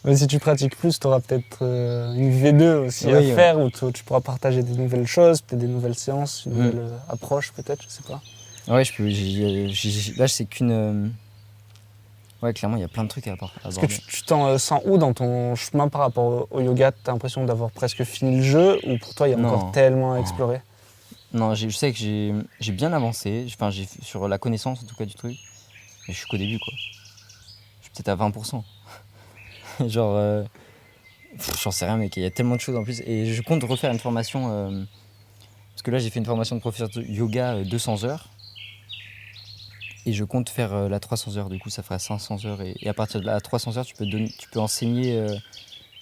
Mais si tu pratiques plus, tu auras peut-être une V2 aussi à Oui, faire, où tu pourras partager des nouvelles choses, peut-être des nouvelles séances, une nouvelle approche peut-être, je sais pas. ouais, je peux. Là, c'est qu'une. Ouais, clairement, il y a plein de trucs à Est-ce que aborder. tu t'en sens où dans ton chemin par rapport au yoga? Tu as l'impression d'avoir presque fini le jeu, ou pour toi il y a encore Non. tellement à Oh. explorer? Non, je sais que j'ai bien avancé, enfin, sur la connaissance en tout cas du truc, mais je suis qu'au début, quoi. Je suis peut-être à 20%. Genre, j'en sais rien, mec, il y a tellement de choses en plus. Et je compte refaire une formation, parce que là, j'ai fait une formation de professeur de yoga 200 heures. Et je compte faire la 300 heures, du coup ça fera 500 heures. Et à partir de là, à 300 heures, tu peux enseigner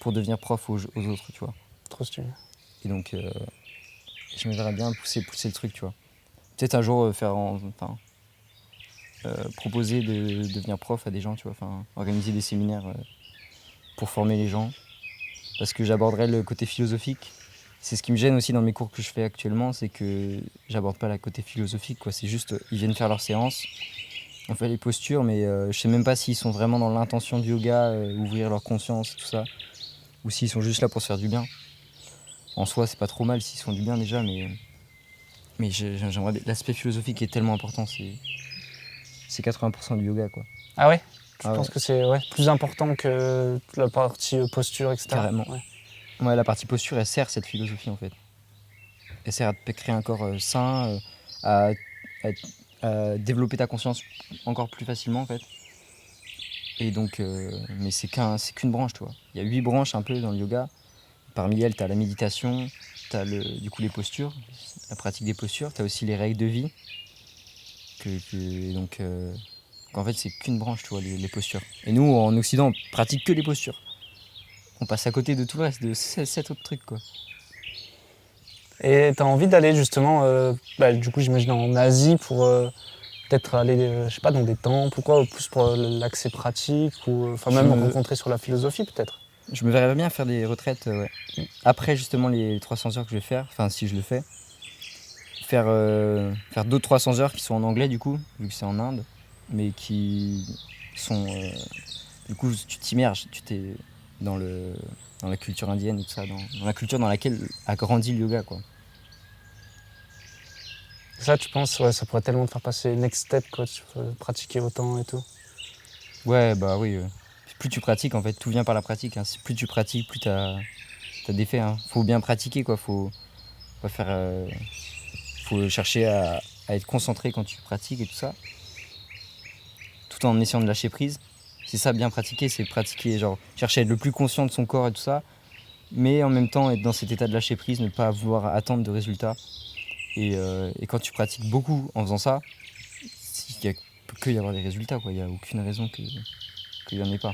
pour devenir prof aux autres, tu vois. Trop stylé. Et donc, je me verrais bien pousser le truc, tu vois. Peut-être un jour proposer de devenir prof à des gens, tu vois. Enfin, organiser des séminaires pour former les gens. Parce que j'aborderai le côté philosophique. C'est ce qui me gêne aussi dans mes cours que je fais actuellement, c'est que j'aborde pas le côté philosophique, quoi. C'est juste, ils viennent faire leur séance, on fait les postures, mais je sais même pas s'ils sont vraiment dans l'intention du yoga, ouvrir leur conscience et tout ça, ou s'ils sont juste là pour se faire du bien. En soi, c'est pas trop mal s'ils se font du bien déjà, mais j'aimerais. L'aspect philosophique est tellement important, c'est 80% du yoga, quoi. Ah ouais? Tu Ah ouais, penses que c'est plus important que la partie posture, etc. carrément. Ouais. Ouais, la partie posture, elle sert cette philosophie en fait. Elle sert à te créer un corps sain, à, à développer ta conscience encore plus facilement en fait. Et donc, mais c'est qu'une branche, tu vois. Il y a 8 branches un peu dans le yoga. Parmi elles, tu as la méditation, tu as du coup les postures, la pratique des postures, tu as aussi les règles de vie. Donc, en fait, c'est qu'une branche, tu vois, les postures. Et nous, en Occident, on pratique que les postures. On passe à côté de tout le reste, de 7 autres trucs, quoi. Et tu as envie d'aller justement, du coup j'imagine en Asie pour peut-être aller, je sais pas, dans des temples ou quoi, ou plus pour l'accès pratique, ou même rencontrer sur la philosophie peut-être. Je me verrais bien faire des retraites, ouais. Après justement les 300 heures que je vais faire, enfin si je le fais, faire d'autres 300 heures qui sont en anglais du coup, vu que c'est en Inde, mais qui sont... du coup tu t'immerges, tu t'es dans la culture indienne et tout ça, dans la culture dans laquelle a grandi le yoga, quoi. Ça tu penses, ouais, ça pourrait tellement te faire passer next step, quoi, tu peux pratiquer autant et tout. Ouais, bah oui. Plus tu pratiques, en fait, tout vient par la pratique, hein. Plus tu pratiques, plus t'as des faits, hein. Faut bien pratiquer, quoi. Faut chercher à être concentré quand tu pratiques et tout ça. Tout en essayant de lâcher prise. C'est ça, bien pratiquer, c'est pratiquer, genre, chercher à être le plus conscient de son corps et tout ça. Mais en même temps, être dans cet état de lâcher prise, ne pas vouloir attendre de résultats. Et quand tu pratiques beaucoup en faisant ça, il peut que y avoir des résultats, quoi. Il n'y a aucune raison qu'il n'y en ait pas.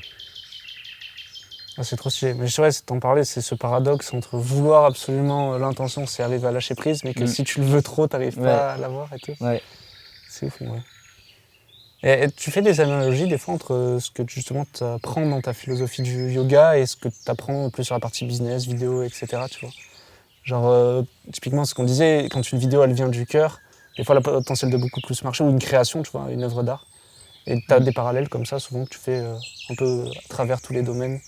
Ah, c'est trop stylé. Mais c'est vrai, t'en parlais, c'est ce paradoxe entre vouloir absolument l'intention, c'est arriver à lâcher prise, mais que si tu le veux trop, t'arrives pas à l'avoir et tout. Ouais. C'est ouf, ouais. Et tu fais des analogies des fois entre ce que justement tu apprends dans ta philosophie du yoga et ce que tu apprends plus sur la partie business, vidéo, etc. Tu vois. Genre, typiquement, ce qu'on disait, quand une vidéo elle vient du cœur, des fois elle a le potentiel de beaucoup plus marcher, ou une création, tu vois, une œuvre d'art. Et tu as des parallèles comme ça, souvent, que tu fais un peu à travers tous les domaines.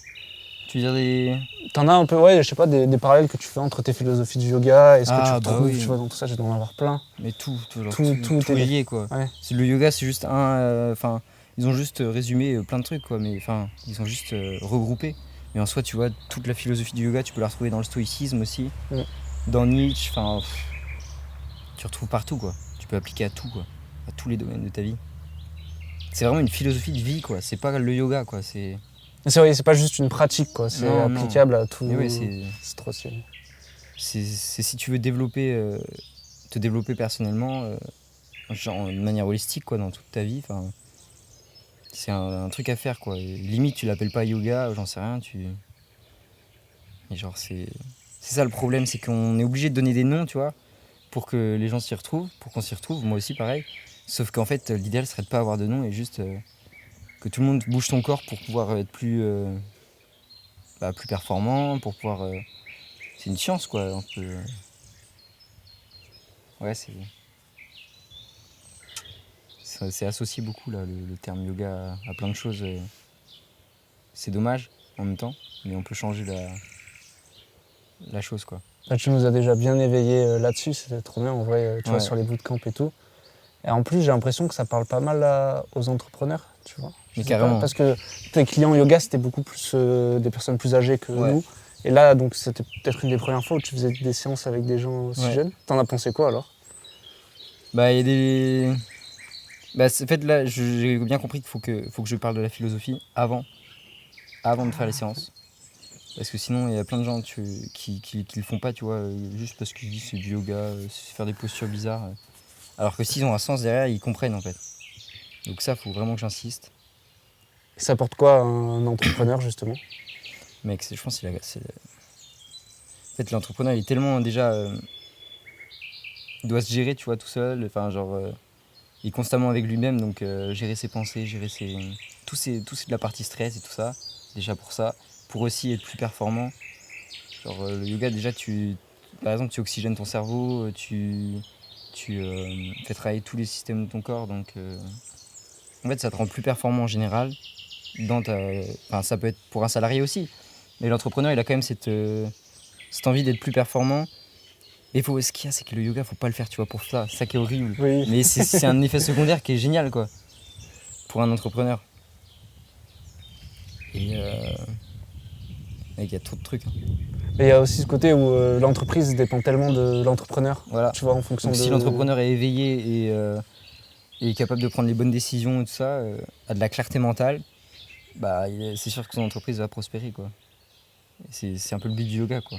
Tu veux dire des... T'en as un peu, ouais, je sais pas, des parallèles que tu fais entre tes philosophies du yoga et ce que tu retrouves, oui. tu vois, dans tout ça, je dois en avoir plein. Mais tout Tout est lié, quoi. Ouais. Le yoga, c'est juste ils ont juste résumé plein de trucs, quoi, mais ils ont juste regroupé. Mais en soi, tu vois, toute la philosophie du yoga, tu peux la retrouver dans le stoïcisme aussi, dans Nietzsche, tu retrouves partout, quoi. Tu peux appliquer à tout, quoi, à tous les domaines de ta vie. C'est vraiment une philosophie de vie, quoi. C'est pas le yoga, quoi. C'est vrai, c'est pas juste une pratique, quoi. C'est applicable à tout. Ouais, c'est trop stylé. C'est si tu veux te développer personnellement, genre de manière holistique, quoi, dans toute ta vie. C'est un truc à faire, quoi. Et limite, tu l'appelles pas yoga, j'en sais rien. Et genre, c'est ça le problème, c'est qu'on est obligé de donner des noms, tu vois, pour que les gens s'y retrouvent, pour qu'on s'y retrouve. Moi aussi, pareil. Sauf qu'en fait, l'idéal serait de pas avoir de nom et juste que tout le monde bouge son corps pour pouvoir être plus performant, pour pouvoir... c'est une science, quoi, un peu. Ouais, c'est associé beaucoup, là, le terme yoga à plein de choses. C'est dommage, en même temps, mais on peut changer la chose, quoi. Là, tu nous as déjà bien éveillés là-dessus, c'était trop bien, en vrai, tu vois, sur les bootcamps et tout. Et en plus, j'ai l'impression que ça parle pas mal aux entrepreneurs, tu vois. Mais carrément. Pas, parce que tes clients yoga, c'était beaucoup plus des personnes plus âgées que nous. Et là, donc, c'était peut-être une des premières fois où tu faisais des séances avec des gens aussi jeunes. T'en as pensé quoi, alors ? Il y a des... en fait, là, j'ai bien compris qu'il faut que je parle de la philosophie avant de faire les séances. Parce que sinon, il y a plein de gens qui le font pas, tu vois, juste parce qu'ils disent c'est du yoga, c'est faire des postures bizarres. Alors que s'ils ont un sens derrière, ils comprennent, en fait. Donc ça, faut vraiment que j'insiste. Et ça apporte quoi à un entrepreneur, justement ? Mec, je pense que en fait, l'entrepreneur, il est tellement déjà... il doit se gérer, tu vois, tout seul. Il est constamment avec lui-même, donc gérer ses pensées, gérer tout c'est de la partie stress et tout ça. Déjà pour ça. Pour aussi être plus performant. Genre le yoga, déjà, par exemple, tu oxygènes ton cerveau, tu fais travailler tous les systèmes de ton corps. Donc, en fait, ça te rend plus performant en général. Ça peut être pour un salarié aussi. Mais l'entrepreneur, il a quand même cette envie d'être plus performant. Et ce qu'il y a, c'est que le yoga, faut pas le faire, tu vois, pour ça. C'est ça qui est horrible. Oui. Mais c'est un effet secondaire qui est génial, quoi, pour un entrepreneur. Et il y a trop de trucs. Et il y a aussi ce côté où l'entreprise dépend tellement de l'entrepreneur. Voilà. Tu vois, en fonction donc, si l'entrepreneur est éveillé et est capable de prendre les bonnes décisions et tout ça, a de la clarté mentale, c'est sûr que son entreprise va prospérer, quoi. C'est un peu le but du yoga, quoi.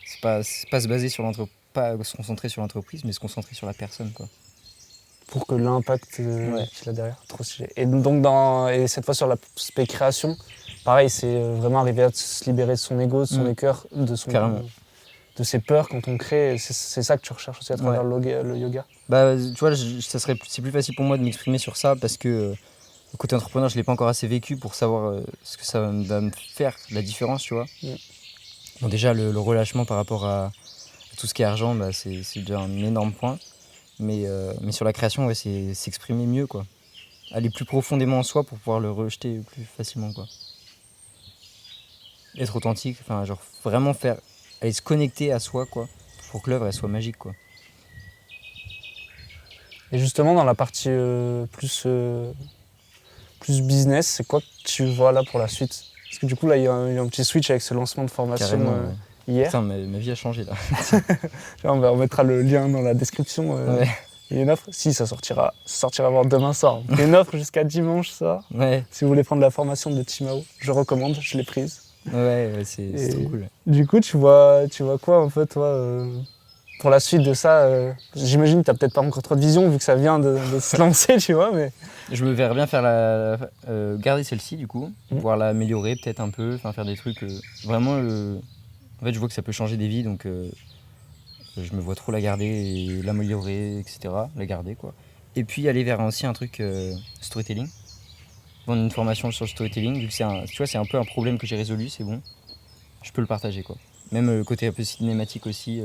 C'est pas se baser sur pas se concentrer sur l'entreprise, mais se concentrer sur la personne, quoi. Pour que l'impact Ouais. qu'il a derrière, trop stylé. Et donc, et cette fois sur l'aspect création, pareil, c'est vraiment arriver à se libérer de son ego, de son écœur, Carrément. de ses peurs quand on crée. C'est ça que tu recherches aussi à travers le yoga. Tu vois, c'est plus facile pour moi de m'exprimer sur ça parce que le côté entrepreneur, je l'ai pas encore assez vécu pour savoir ce que ça va me faire, la différence, tu vois. Bon, déjà, le relâchement par rapport à tout ce qui est argent, c'est déjà un énorme point. Mais sur la création, ouais, c'est s'exprimer mieux, quoi. Aller plus profondément en soi pour pouvoir le rejeter plus facilement, quoi. Être authentique, enfin, genre vraiment aller se connecter à soi, quoi, pour que l'œuvre elle soit magique, quoi. Et justement, dans la partie plus business, c'est quoi que tu vois là pour la suite? Parce que du coup, là, il y a un petit switch avec ce lancement de formation hier. Putain, ma vie a changé, là. On mettra le lien dans la description. Ouais. Il y a une offre. Si, ça sortira avant demain soir. Il y a une offre jusqu'à dimanche soir. Ouais. Si vous voulez prendre la formation de Timao, je recommande, je l'ai prise. Ouais, c'est trop cool. Du coup, tu vois quoi en fait, toi, pour la suite de ça? J'imagine que tu n'as peut-être pas encore trop de vision vu que ça vient de se lancer, tu vois. Mais... Je me verrais bien faire garder celle-ci, du coup, pouvoir l'améliorer peut-être un peu, faire des trucs. Vraiment, en fait, je vois que ça peut changer des vies, donc je me vois trop la garder et l'améliorer, etc. La garder, quoi. Et puis aller vers aussi un truc storytelling. Prendre une formation sur le storytelling, vu que c'est un peu un problème que j'ai résolu, c'est bon. Je peux le partager, quoi. Même le côté un peu cinématique aussi,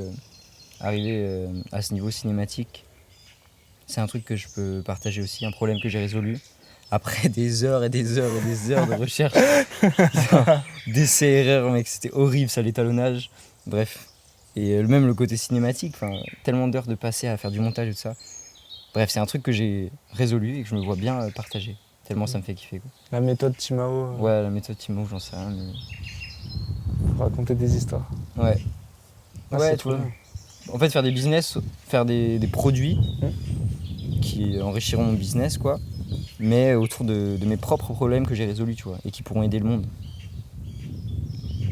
arriver à ce niveau cinématique, c'est un truc que je peux partager aussi, un problème que j'ai résolu. Après des heures et des heures et des heures de recherche, d'essais-erreurs, mec, c'était horrible, ça, l'étalonnage. Bref. Et même le côté cinématique, tellement d'heures de passer à faire du montage et tout ça. Bref, c'est un truc que j'ai résolu et que je me vois bien partager. Tellement ça me fait kiffer, quoi. La méthode Timao. Ouais, la méthode Timao, j'en sais rien, mais... Pour raconter des histoires. Ouais. Ouais, tu vois. En fait, faire des business, faire des produits qui enrichiront mon business, quoi, mais autour de mes propres problèmes que j'ai résolus, tu vois, et qui pourront aider le monde.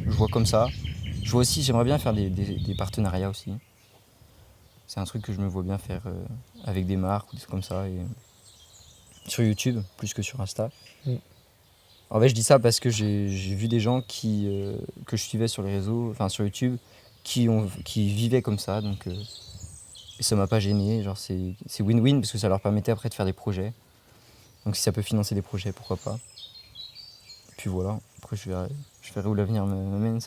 Je vois comme ça. Je vois aussi, j'aimerais bien faire des partenariats aussi. C'est un truc que je me vois bien faire avec des marques ou des trucs comme ça. Et sur YouTube, plus que sur Insta. En fait, je dis ça parce que j'ai vu des gens que je suivais sur les réseaux, enfin sur YouTube, qui vivaient comme ça, donc et ça m'a pas gêné. Genre c'est win-win parce que ça leur permettait après de faire des projets. Donc si ça peut financer des projets, pourquoi pas. Et puis voilà, après je verrai où l'avenir m'amène.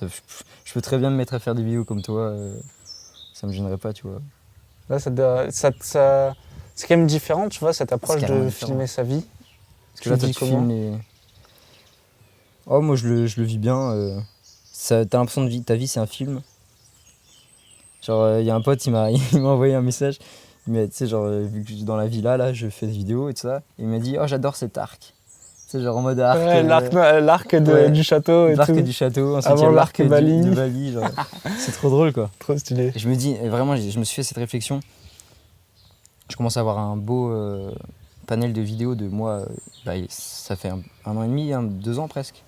Je peux très bien me mettre à faire des vidéos comme toi, ça me gênerait pas, tu vois. Là, c'est quand même différent, tu vois, cette approche de filmer sa vie. Parce que là, tu filmes les... Oh, moi, je le vis bien. T'as l'impression ta vie, c'est un film. Genre, il y a un pote, il m'a envoyé un message. Tu sais, genre, vu que je suis dans la villa, là, je fais des vidéos et tout ça. Et il m'a dit, oh, j'adore cet arc. Tu sais, genre en mode arc. Ouais, l'arc du château et tout. L'arc du château, ensuite avant l'arc de Bali. Bali, genre. C'est trop drôle, quoi. Trop stylé. Et je me dis, vraiment, je me suis fait cette réflexion. Je commence à avoir un beau panel de vidéos de moi. Ça fait un an et demi, 2 ans presque.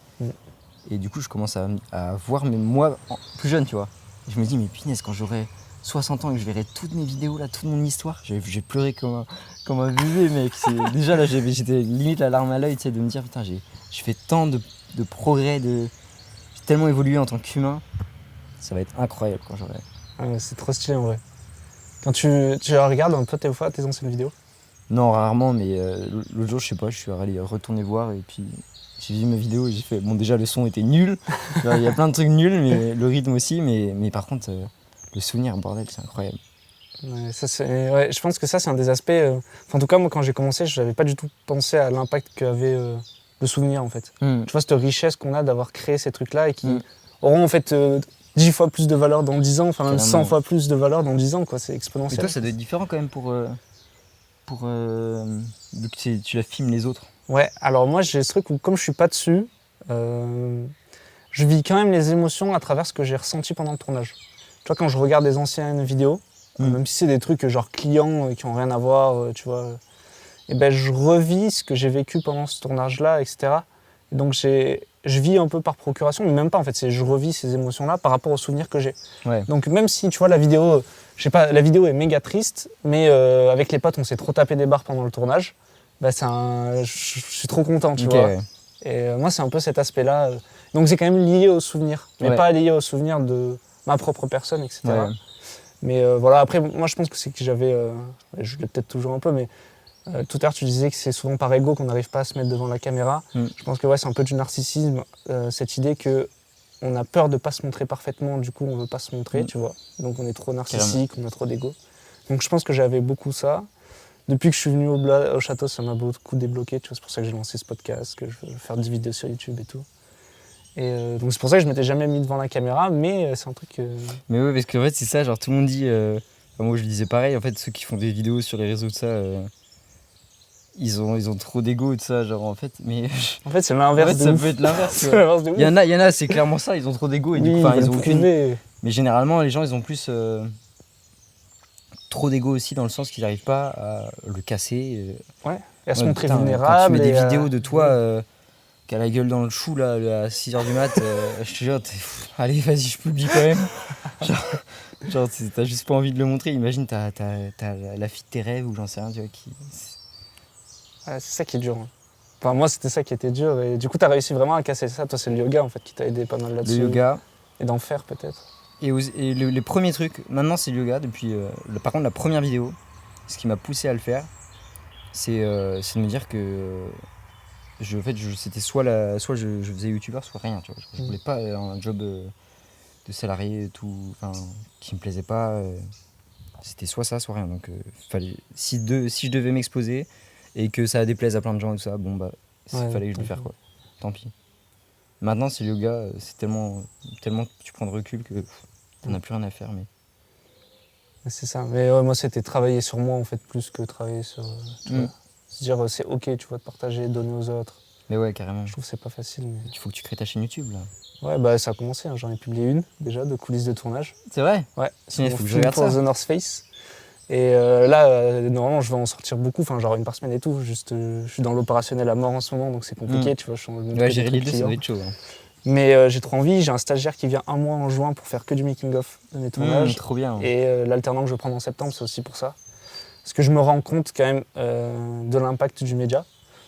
Et du coup, je commence à voir moi plus jeune, tu vois. Et je me dis, mais punaise, quand j'aurai 60 ans et que je verrai toutes mes vidéos, là, toute mon histoire, j'ai pleuré comme un bébé, mec. Déjà, là, j'étais limite la larme à l'œil, tu sais, de me dire, putain, j'ai fait tant de progrès, j'ai tellement évolué en tant qu'humain. Ça va être incroyable quand j'aurai. Ah, c'est trop stylé, en vrai. Quand tu regardes un peu tes anciennes vidéos? Non, rarement, mais l'autre jour, je sais pas, je suis allé retourner voir et puis... J'ai vu mes vidéos et j'ai fait... Bon, déjà, le son était nul. Il y a plein de trucs nuls, mais le rythme aussi. Mais par contre, le souvenir, bordel, c'est incroyable. Ouais, je pense que ça, c'est un des aspects... en tout cas, moi, quand j'ai commencé, je n'avais pas du tout pensé à l'impact qu'avait le souvenir, en fait. Tu vois, cette richesse qu'on a d'avoir créé ces trucs-là et qui auront, en fait, 10 fois plus de valeur dans 10 ans, enfin, même 100 fois plus de valeur dans 10 ans, quoi. C'est exponentiel. Et toi, ça doit être différent quand même pour vu que tu la filmes les autres. Ouais, alors moi j'ai ce truc où comme je suis pas dessus, je vis quand même les émotions à travers ce que j'ai ressenti pendant le tournage. Tu vois, quand je regarde des anciennes vidéos, même si c'est des trucs genre clients qui ont rien à voir, tu vois, et ben je revis ce que j'ai vécu pendant ce tournage-là, etc. Donc je vis un peu par procuration, mais même pas en fait, je revis ces émotions-là par rapport aux souvenirs que j'ai. Ouais. Donc même si tu vois la vidéo, je sais pas, la vidéo est méga triste, mais avec les potes on s'est trop tapé des barres pendant le tournage, bah je suis trop content, tu Ok, vois. ouais. Et moi c'est un peu cet aspect-là. Donc c'est quand même lié aux souvenirs, mais Ouais. pas lié aux souvenirs de ma propre personne, etc. Ouais. Mais voilà, après moi je pense que c'est que j'avais, je l'ai peut-être toujours un peu, mais tout à l'heure, tu disais que c'est souvent par ego qu'on n'arrive pas à se mettre devant la caméra. Je pense que ouais, c'est un peu du narcissisme, cette idée qu'on a peur de ne pas se montrer parfaitement, du coup on ne veut pas se montrer, tu vois. Donc on est trop narcissique, on a trop d'ego. Donc je pense que j'avais beaucoup ça. Depuis que je suis venu au château, ça m'a beaucoup débloqué, tu vois. C'est pour ça que j'ai lancé ce podcast, que je veux faire des vidéos sur YouTube et tout. Et donc c'est pour ça que je m'étais jamais mis devant la caméra, mais c'est un truc... Mais ouais, parce qu'en fait, c'est ça, genre tout le monde dit. Moi, je disais pareil, en fait, ceux qui font des vidéos sur les réseaux, tout ça. Ils ont trop d'ego et tout ça, genre en fait, mais En fait, c'est l'inverse en fait, de ça ouf. peut être l'inverse. C'est l'inverse de ouf. Il y en a, c'est clairement ça, ils ont trop d'ego et du coup, Oui, enfin, ils veulent ont aucune. prouver. Mais généralement, les gens, ils ont plus trop d'ego aussi dans le sens qu'ils n'arrivent pas à le casser. Ouais, et à se Ouais, montrer putain, vulnérable. Quand tu mets des et vidéos de toi qui a la gueule dans le chou là à 6h du mat, je te jure, allez, vas-y, je publie quand même. Genre t'as juste pas envie de le montrer. Imagine, t'as la fille de tes rêves ou j'en sais rien, tu vois, qui. Ouais, c'est ça qui est dur. Hein. Enfin, moi, c'était ça qui était dur. Et du coup, tu as réussi vraiment à casser ça. Toi, c'est le yoga en fait qui t'a aidé pas mal là-dessus. Le yoga. Et d'en faire peut-être. Et les premiers trucs, maintenant c'est le yoga. Depuis, par contre, la première vidéo, ce qui m'a poussé à le faire, c'est de me dire que c'était soit je faisais youtubeur, soit rien. Tu vois. Je voulais pas un job de salarié, tout, qui me plaisait pas. C'était soit ça, soit rien. Donc, fallait, si je devais m'exposer et que ça déplaise à plein de gens et tout ça, bon bah, fallait que je le fasse quoi. Tant pis. Maintenant, c'est le yoga, c'est tellement que tu prends de recul que t'en as plus rien à faire. Mais C'est ça. Mais ouais, moi, c'était travailler sur moi en fait plus que travailler sur. Tu vois. Se dire c'est ok, tu vois, de partager, donner aux autres. Mais ouais, carrément. Je trouve que c'est pas facile. Mais... Il faut que tu crées ta chaîne YouTube là. Ouais, bah ça a commencé. Hein. J'en ai publié une déjà de coulisses de tournage. C'est vrai? Ouais. Il faut que je regarde pour ça. The North Face. Et là, normalement, je vais en sortir beaucoup, enfin, genre une par semaine et tout. Juste, je suis dans l'opérationnel à mort en ce moment, donc c'est compliqué, tu vois. Ouais, j'ai réalisé, ça doit être chaud. Hein. Mais j'ai trop envie. J'ai un stagiaire qui vient un mois en juin pour faire que du making-of de mes tournages. Trop bien. Et l'alternant que je vais prendre en septembre, c'est aussi pour ça. Parce que je me rends compte quand même de l'impact du média. Donc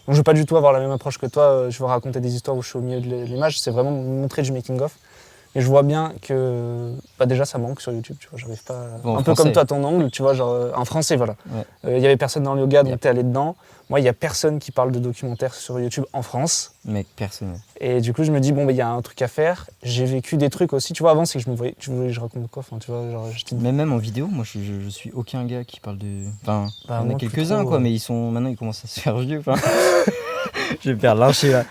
je ne veux pas du tout avoir la même approche que toi. Je veux raconter des histoires où je suis au milieu de l'image. C'est vraiment montrer du making-of. Et je vois bien que déjà ça manque sur YouTube, tu vois, j'arrive pas... un peu comme toi, ton angle, tu vois, genre en français, voilà. Il y avait personne dans le yoga, donc t'es allé dedans. Moi, il y a personne qui parle de documentaires sur YouTube en France. Mec, personne. Et du coup, je me dis, bon, il y a un truc à faire. J'ai vécu des trucs aussi, tu vois, avant, c'est que je me voyais... Tu voulais que je raconte quoi, enfin, tu vois, genre... Mais même en vidéo, moi, je suis aucun gars qui parle de... Enfin, il y en a quelques-uns, trop, quoi, mais maintenant, ils commencent à se faire vieux, enfin... Je vais me faire lyncher, là.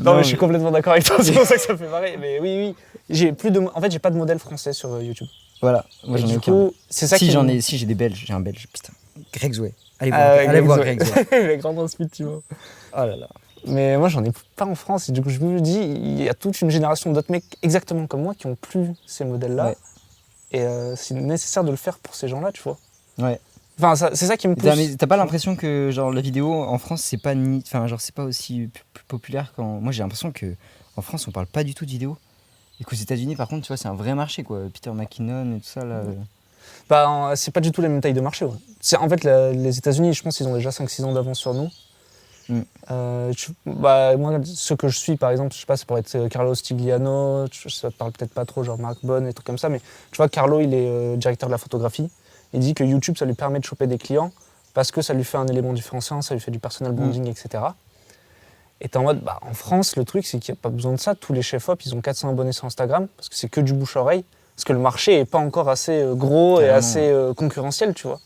Non, mais je suis complètement d'accord avec toi, c'est pour ça que ça fait marrer. Mais oui. En fait, j'ai pas de modèle français sur YouTube. Voilà, moi j'en ai aucun. Coup, c'est ça si j'ai des Belges, j'ai un Belge, putain. Greg Zouet. Allez voir Greg Zouet. Les grands inspirations, tu vois. Oh là là. Mais moi, j'en ai pas en France. Et du coup, je me dis, il y a toute une génération d'autres mecs exactement comme moi qui ont plus ces modèles-là. Ouais. Et c'est nécessaire de le faire pour ces gens-là, tu vois. Ouais. Enfin, c'est ça qui me pousse. Mais t'as pas l'impression que genre la vidéo en France, c'est pas c'est pas aussi plus populaire quand... Moi, j'ai l'impression que en France, on parle pas du tout de vidéo. Et qu'aux États-Unis, par contre, tu vois, c'est un vrai marché, quoi. Peter McKinnon et tout ça, là. Bah, c'est pas du tout la même taille de marché, ouais. En fait, les États-Unis, je pense qu'ils ont déjà 5-6 ans d'avance sur nous. Moi, ceux que je suis, par exemple, je sais pas, ça pourrait être Carlo Stigliano, ça te parle peut-être pas trop, genre Mark Bonne et trucs comme ça, mais tu vois, Carlo, il est directeur de la photographie. Il dit que YouTube, ça lui permet de choper des clients parce que ça lui fait un élément différenciant, ça lui fait du personal branding, etc. Et t'es en mode, en France, le truc, c'est qu'il n'y a pas besoin de ça. Tous les chefs-op, ils ont 400 abonnés sur Instagram parce que c'est que du bouche-oreille. Parce que le marché n'est pas encore assez gros et assez concurrentiel, tu vois.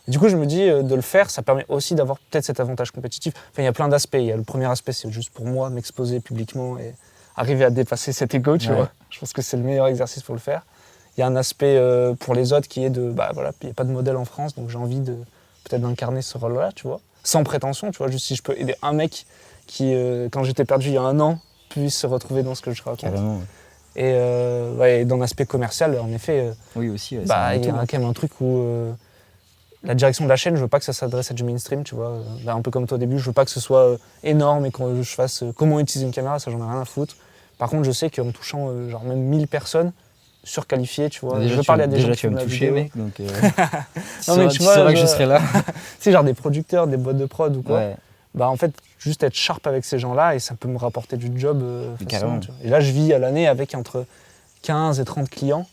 Et du coup, je me dis, de le faire, ça permet aussi d'avoir peut-être cet avantage compétitif. Enfin, il y a plein d'aspects. Le premier aspect, c'est juste pour moi, m'exposer publiquement et arriver à dépasser cet ego, tu vois. Je pense que c'est le meilleur exercice pour le faire. Il y a un aspect pour les autres qui est de, il n'y a pas de modèle en France, donc j'ai envie de peut-être d'incarner ce rôle-là, tu vois. Sans prétention, tu vois, juste si je peux aider un mec qui, quand j'étais perdu il y a 1 an, puisse se retrouver dans ce que je raconte. Carrément. Et dans l'aspect commercial, en effet, oui, aussi, il y a quand même un truc où la direction de la chaîne, je veux pas que ça s'adresse à du mainstream, tu vois. Un peu comme toi au début, je veux pas que ce soit énorme et que je fasse comment utiliser une caméra, ça j'en ai rien à foutre. Par contre, je sais qu'en touchant genre même 1000 personnes surqualifiées, tu vois, Déjà, je veux parler à des gens qui tu vas font me la toucher, vidéo. mec, donc Non, mais tu sauras que je serai là. C'est genre des producteurs, des boîtes de prod ou quoi. Ouais, Bah en fait, juste être sharp avec ces gens-là et ça peut me rapporter du job facilement. carrément. Tu vois. Et là, je vis à l'année avec entre 15 et 30 clients.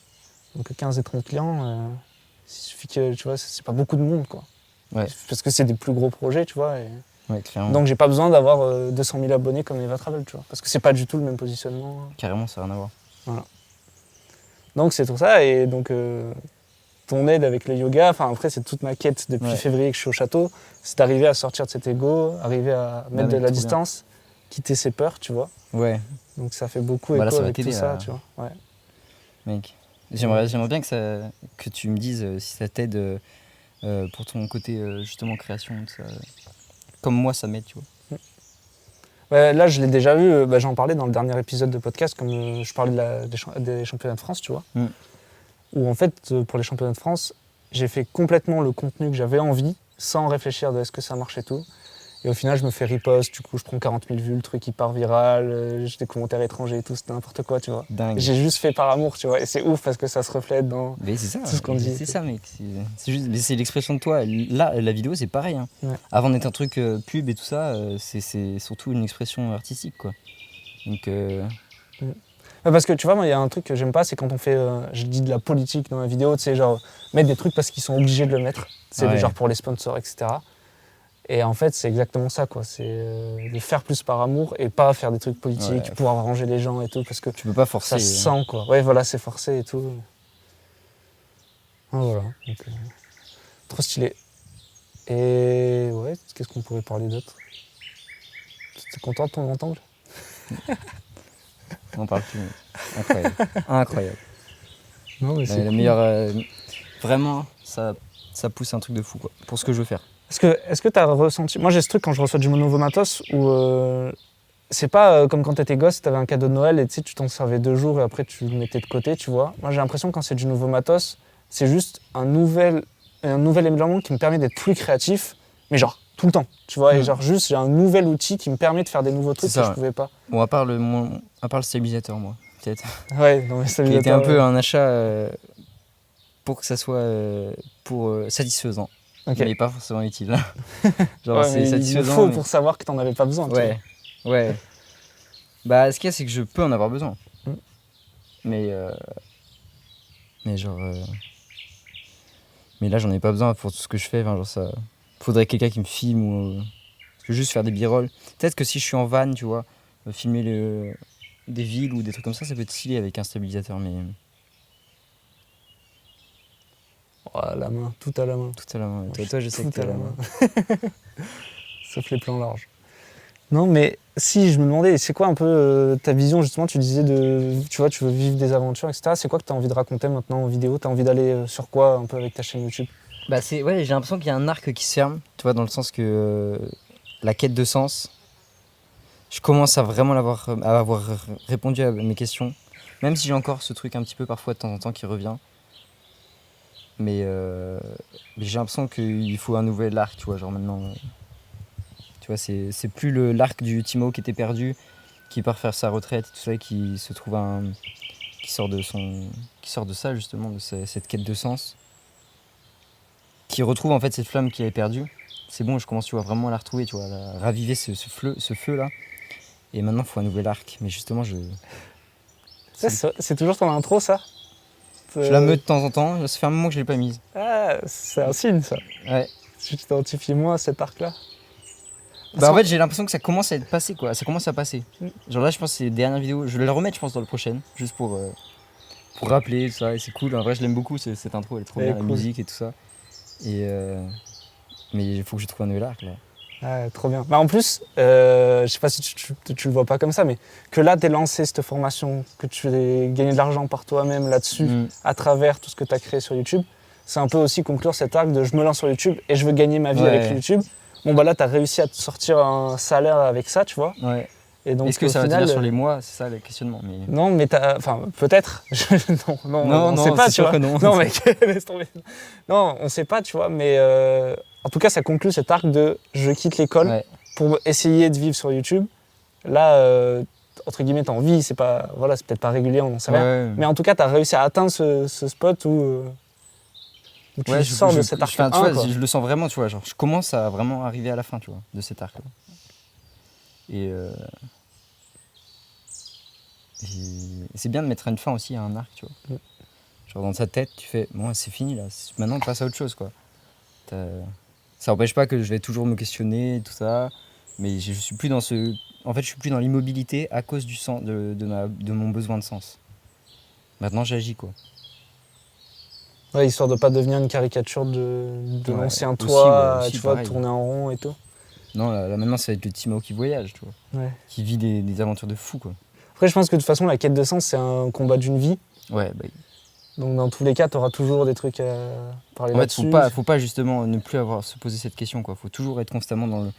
Donc 15 et 30 clients, il suffit que, tu vois, c'est pas beaucoup de monde, quoi. Ouais. Parce que c'est des plus gros projets, tu vois. Ouais, clairement. Donc j'ai pas besoin d'avoir 200 000 abonnés comme Eva Travel, tu vois. Parce que c'est pas du tout le même positionnement. Carrément, ça n'a rien à voir. Donc c'est tout ça. Et donc ton aide avec le yoga, enfin après c'est toute ma quête depuis février que je suis au château, c'est d'arriver à sortir de cet ego, arriver à mettre de la distance, quitter ses peurs, tu vois. Ouais. Donc ça fait beaucoup écho avec tout ça, tu vois. Ouais. Mec, j'aimerais bien que tu me dises si ça t'aide pour ton côté justement création, tout ça. Comme moi ça m'aide, tu vois. Ouais, là je l'ai déjà vu, j'en parlais dans le dernier épisode de podcast, comme je parlais des championnats de France, tu vois. Où en fait pour les championnats de France, j'ai fait complètement le contenu que j'avais envie, sans réfléchir de est-ce que ça marche et tout. Et au final, je me fais riposte, du coup, je prends 40 000 vues, le truc il part viral, j'ai des commentaires étrangers et tout, c'était n'importe quoi, tu vois. Dingue. J'ai juste fait par amour, tu vois, et c'est ouf parce que ça se reflète dans mais c'est ça, tout ce qu'on dit. C'est ça, mec. C'est l'expression de toi. Là, la vidéo, c'est pareil. Hein. Ouais. Avant d'être un truc pub et tout ça, c'est surtout une expression artistique, quoi. Donc. Parce que tu vois, moi, il y a un truc que j'aime pas, c'est quand on fait, je dis de la politique dans la vidéo, tu sais, genre mettre des trucs parce qu'ils sont obligés de le mettre, c'est genre pour les sponsors, etc. Et en fait, c'est exactement ça, quoi. C'est de faire plus par amour et pas faire des trucs politiques, pouvoir arranger les gens et tout, parce que tu peux pas forcer. Ça se sent, quoi. Ouais, voilà, c'est forcé et tout. Ah, voilà. Donc, trop stylé. Et ouais, qu'est-ce qu'on pourrait parler d'autre? T'es content de ton grand angle? On parle plus. Incroyable. Incroyable. Non, mais c'est la cool. meilleure. Vraiment, ça pousse un truc de fou, quoi. Pour ce que je veux faire. Est-ce que tu as ressenti... Moi, j'ai ce truc quand je reçois du nouveau matos où c'est pas comme quand tu étais gosse, tu avais un cadeau de Noël et tu t'en servais 2 jours et après tu le mettais de côté, tu vois. Moi, j'ai l'impression que quand c'est du nouveau matos, c'est juste un nouvel élément qui me permet d'être plus créatif, mais genre tout le temps, tu vois. Et genre juste, j'ai un nouvel outil qui me permet de faire des nouveaux trucs que je pouvais pas. Bon, à part le stabilisateur, moi, peut-être. Ouais, non, mais qui était un peu un achat pour que ça soit satisfaisant. Okay. Mais pas forcément utile. Genre, ouais, c'est satisfaisant. Il faut pour savoir que t'en avais pas besoin. Ouais, tu vois. Ouais. Bah, ce qu'il y a, c'est que je peux en avoir besoin. Mais genre. Mais là, j'en ai pas besoin pour tout ce que je fais. Enfin, genre, ça. Faudrait quelqu'un qui me filme ou. Parce que juste faire des b-rolls. Peut-être que si je suis en van, tu vois, filmer des villes ou des trucs comme ça peut être stylé avec un stabilisateur, mais. Oh, à la main, tout à la main. Tout à la main. Toi, je sais que t'es à la main. Sauf les plans larges. Non, mais si, je me demandais, c'est quoi un peu ta vision, justement, tu disais tu vois, tu veux vivre des aventures, etc. C'est quoi que tu as envie de raconter maintenant en vidéo? Tu as envie d'aller sur quoi un peu avec ta chaîne YouTube? Bah ouais, j'ai l'impression qu'il y a un arc qui se ferme, tu vois, dans le sens que la quête de sens, je commence à vraiment à avoir répondu à mes questions, même si j'ai encore ce truc un petit peu parfois de temps en temps qui revient. Mais j'ai l'impression qu'il faut un nouvel arc, tu vois, genre maintenant. Tu vois, c'est plus l'arc du Timo qui était perdu, qui part faire sa retraite, tout ça, qui se trouve qui sort de ça justement, de cette quête de sens, qui retrouve en fait cette flamme qu'il avait perdue. C'est bon, je commence, tu vois, vraiment à la retrouver, tu vois, à raviver ce feu là. Et maintenant, il faut un nouvel arc. Mais justement, c'est toujours ton intro, ça? Je la meute de temps en temps. Ça fait un moment que je l'ai pas mise. Ah, c'est un signe, ça. Ouais. Tu t'identifies moins à cet arc-là? Bah en fait, j'ai l'impression que ça commence à être passé, quoi. Ça commence à passer. Genre là, je pense que c'est les dernières vidéos. Je vais la remettre, je pense, dans le prochain, juste pour rappeler tout ça. Et c'est cool. En vrai, je l'aime beaucoup, cette intro. Elle est trop bien, la musique et tout ça. Et mais il faut que je trouve un nouvel arc, là. Ah, trop bien. Bah, en plus, je sais pas si tu le vois pas comme ça, mais que là, t'aies lancé cette formation, que tu aies gagné de l'argent par toi-même là-dessus, à travers tout ce que tu as créé sur YouTube, c'est un peu aussi conclure cet arc de je me lance sur YouTube et je veux gagner ma vie avec YouTube. Bon, bah là, tu as réussi à te sortir un salaire avec ça, tu vois. Ouais. Et donc, Est-ce que au ça va final, tenir sur les mois? C'est ça le questionnement. Mais... Non, mais enfin, peut-être. On sait pas, c'est tu sûr vois. que non. Non, mec, laisse tomber. Non, on sait pas, tu vois, mais en tout cas, ça conclut cet arc de je quitte l'école Ouais. pour essayer de vivre sur YouTube. Là, entre guillemets, t'as envie, c'est pas, voilà, c'est peut-être pas régulier, on n'en sait rien. Ouais. Mais en tout cas, t'as réussi à atteindre ce spot où tu sors de cet arc. Tu vois, je le sens vraiment, tu vois. Genre, je commence à vraiment arriver à la fin, tu vois, de cet arc-là. Et c'est bien de mettre une fin aussi à un arc, tu vois. Genre dans ta tête, tu fais, bon, c'est fini là, maintenant on passe à autre chose, quoi. Ça n'empêche pas que je vais toujours me questionner, tout ça, mais je suis plus dans ce... En fait, je suis plus dans l'immobilité à cause du sens, de mon besoin de sens. Maintenant, j'agis, quoi. Ouais, histoire de pas devenir une caricature de Ouais, l'ancien aussi, toi, aussi, tu vois, pareil. tourner en rond et tout. Non, là maintenant, ça va être le Timo qui voyage, tu vois. Ouais. Qui vit des aventures de fou, quoi. Après, je pense que de toute façon, la quête de sens, c'est un combat d'une vie. Ouais, bah... Donc, dans tous les cas, tu auras toujours des trucs à parler En fait, là-dessus. faut pas justement ne plus se poser cette question, quoi. Faut toujours être constamment dans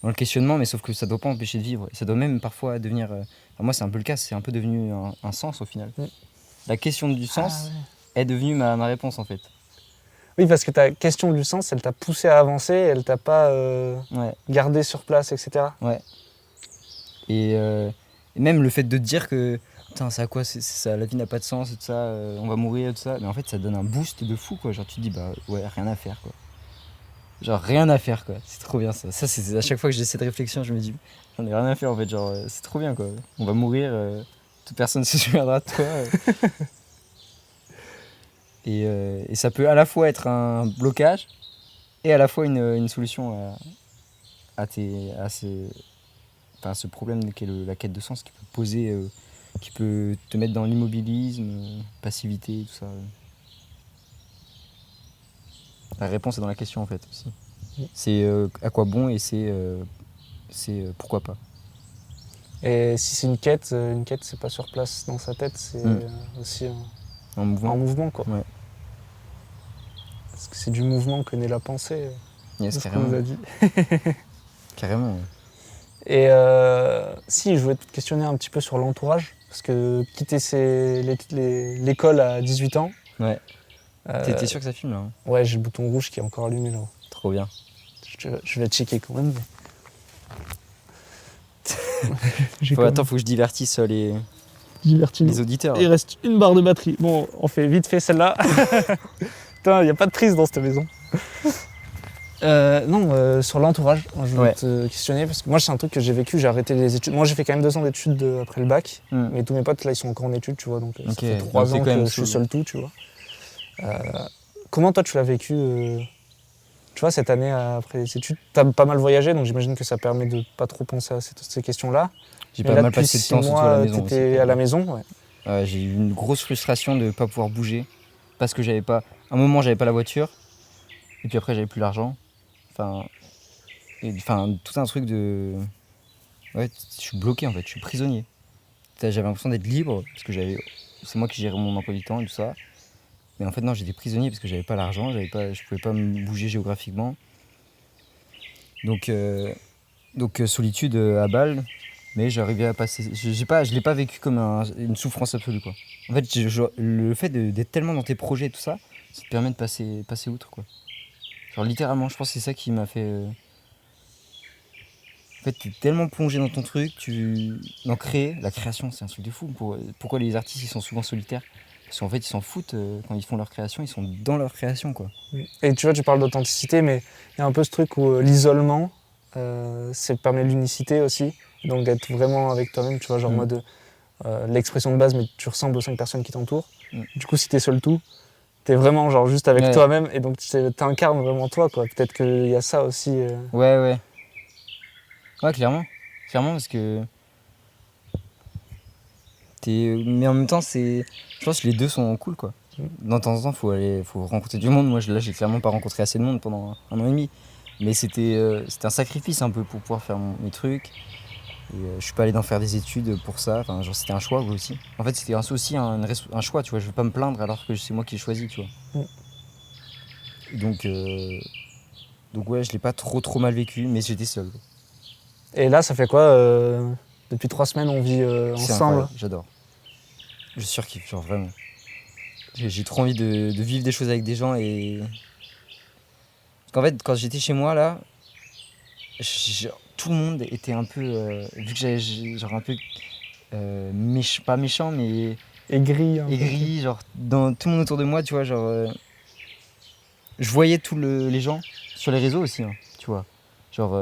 le questionnement, mais sauf que ça doit pas empêcher de vivre. Et ça doit même parfois devenir... enfin, moi, c'est un peu le cas, c'est un peu devenu un sens, au final. La question du sens est devenue ma réponse, en fait. Oui, parce que ta question du sens, elle t'a poussé à avancer, elle t'a pas gardé sur place, etc. Ouais. Et même le fait de dire que putain, c'est à quoi c'est ça, la vie n'a pas de sens et tout ça, on va mourir et tout ça, mais en fait ça donne un boost de fou, quoi. Genre tu te dis bah ouais, rien à faire, quoi. Genre rien à faire, quoi. C'est trop bien ça. Ça c'est à chaque fois que j'ai cette réflexion, je me dis j'en ai rien à faire, en fait, genre c'est trop bien, quoi. On va mourir, toute personne ne se souviendra de toi. Et ça peut à la fois être un blocage et à la fois une solution à ce problème qu'est la quête de sens qui peut poser, qui peut te mettre dans l'immobilisme, passivité, tout ça. La réponse est dans la question, en fait, aussi. C'est à quoi bon et c'est pourquoi pas. Et si c'est une quête, c'est pas sur place dans sa tête, c'est aussi En mouvement. en mouvement, quoi. Ouais. Parce que c'est du mouvement que naît la pensée, Yes, c'est ce qu'on carrément. nous a dit. Carrément, ouais. Et si, je voulais te questionner un petit peu sur l'entourage, parce que quitter l'école à 18 ans... Ouais. T'es sûr que ça filme, là, hein? Ouais, j'ai le bouton rouge qui est encore allumé, là. Trop bien. Je vais checker quand même. Attends, faut que je divertisse les auditeurs. Il reste une barre de batterie. Bon, on fait vite fait celle-là. Putain, il n'y a pas de prise dans cette maison. Sur l'entourage, je voulais te questionner parce que moi, c'est un truc que j'ai vécu. J'ai arrêté les études. Moi, j'ai fait quand même 2 ans d'études après le bac. Mais tous mes potes, là, ils sont encore en études, tu vois. Donc, ça fait 3 ans que je suis seul tout, tu vois. Comment toi, tu l'as vécu tu vois, cette année après les études? T'as pas mal voyagé, donc j'imagine que ça permet de pas trop penser à ces questions-là. J'ai pas mal passé de temps, surtout à la maison. T'étais à la maison, ouais. J'ai eu une grosse frustration de ne pas pouvoir bouger parce que j'avais pas... À un moment, j'avais pas la voiture et puis après, j'avais plus l'argent. Enfin, tout un truc de... Ouais, je suis bloqué, en fait, je suis prisonnier. J'avais l'impression d'être libre parce que c'est moi qui gérais mon emploi du temps et tout ça. Mais en fait, non, j'étais prisonnier parce que j'avais pas l'argent, je pouvais pas me bouger géographiquement. Donc solitude à Bâle, mais j'arrivais à passer... Je l'ai pas vécu comme une souffrance absolue, quoi. En fait, le fait d'être tellement dans tes projets et tout ça, ça te permet de passer outre, quoi. Genre littéralement, je pense que c'est ça qui m'a fait... En fait, t'es tellement plongé dans ton truc, la création, c'est un truc de fou. Pourquoi les artistes, ils sont souvent solitaires? Parce qu'en fait, ils s'en foutent quand ils font leur création, ils sont dans leur création, quoi. Et tu vois, tu parles d'authenticité, mais il y a un peu ce truc où l'isolement, ça permet l'unicité aussi. Donc d'être vraiment avec toi-même, tu vois, genre en mode l'expression de base, mais tu ressembles aux 5 personnes qui t'entourent. Du coup, si t'es seul tout, t'es vraiment genre juste avec toi-même et donc t'incarnes vraiment toi, quoi. Peut-être qu'il y a ça aussi. Ouais, clairement. Clairement, parce que... Mais en même temps, je pense que les deux sont cool, quoi. De temps en temps, faut rencontrer du monde. Moi, là, j'ai clairement pas rencontré assez de monde pendant 1 an et demi. Mais c'était un sacrifice un peu pour pouvoir faire mes trucs. Et je suis pas allé d'en faire des études pour ça. Enfin, genre, c'était un choix aussi. En fait, c'était aussi un choix, tu vois. Je veux pas me plaindre alors que c'est moi qui l'ai choisi, tu vois. Donc ouais, je l'ai pas trop mal vécu, mais j'étais seul, quoi. Et là, ça fait quoi Depuis 3 semaines, on vit C'est ensemble. incroyable, j'adore. Je surkiffe, genre vraiment. J'ai trop envie de vivre des choses avec des gens et. Parce qu'en fait, quand j'étais chez moi là, tout le monde était un peu. Vu que j'avais genre un peu. Pas méchant, mais Aigri. Un peu. aigri, genre dans tout le monde autour de moi, tu vois, genre. Je voyais les gens sur les réseaux aussi, hein, tu vois. Genre.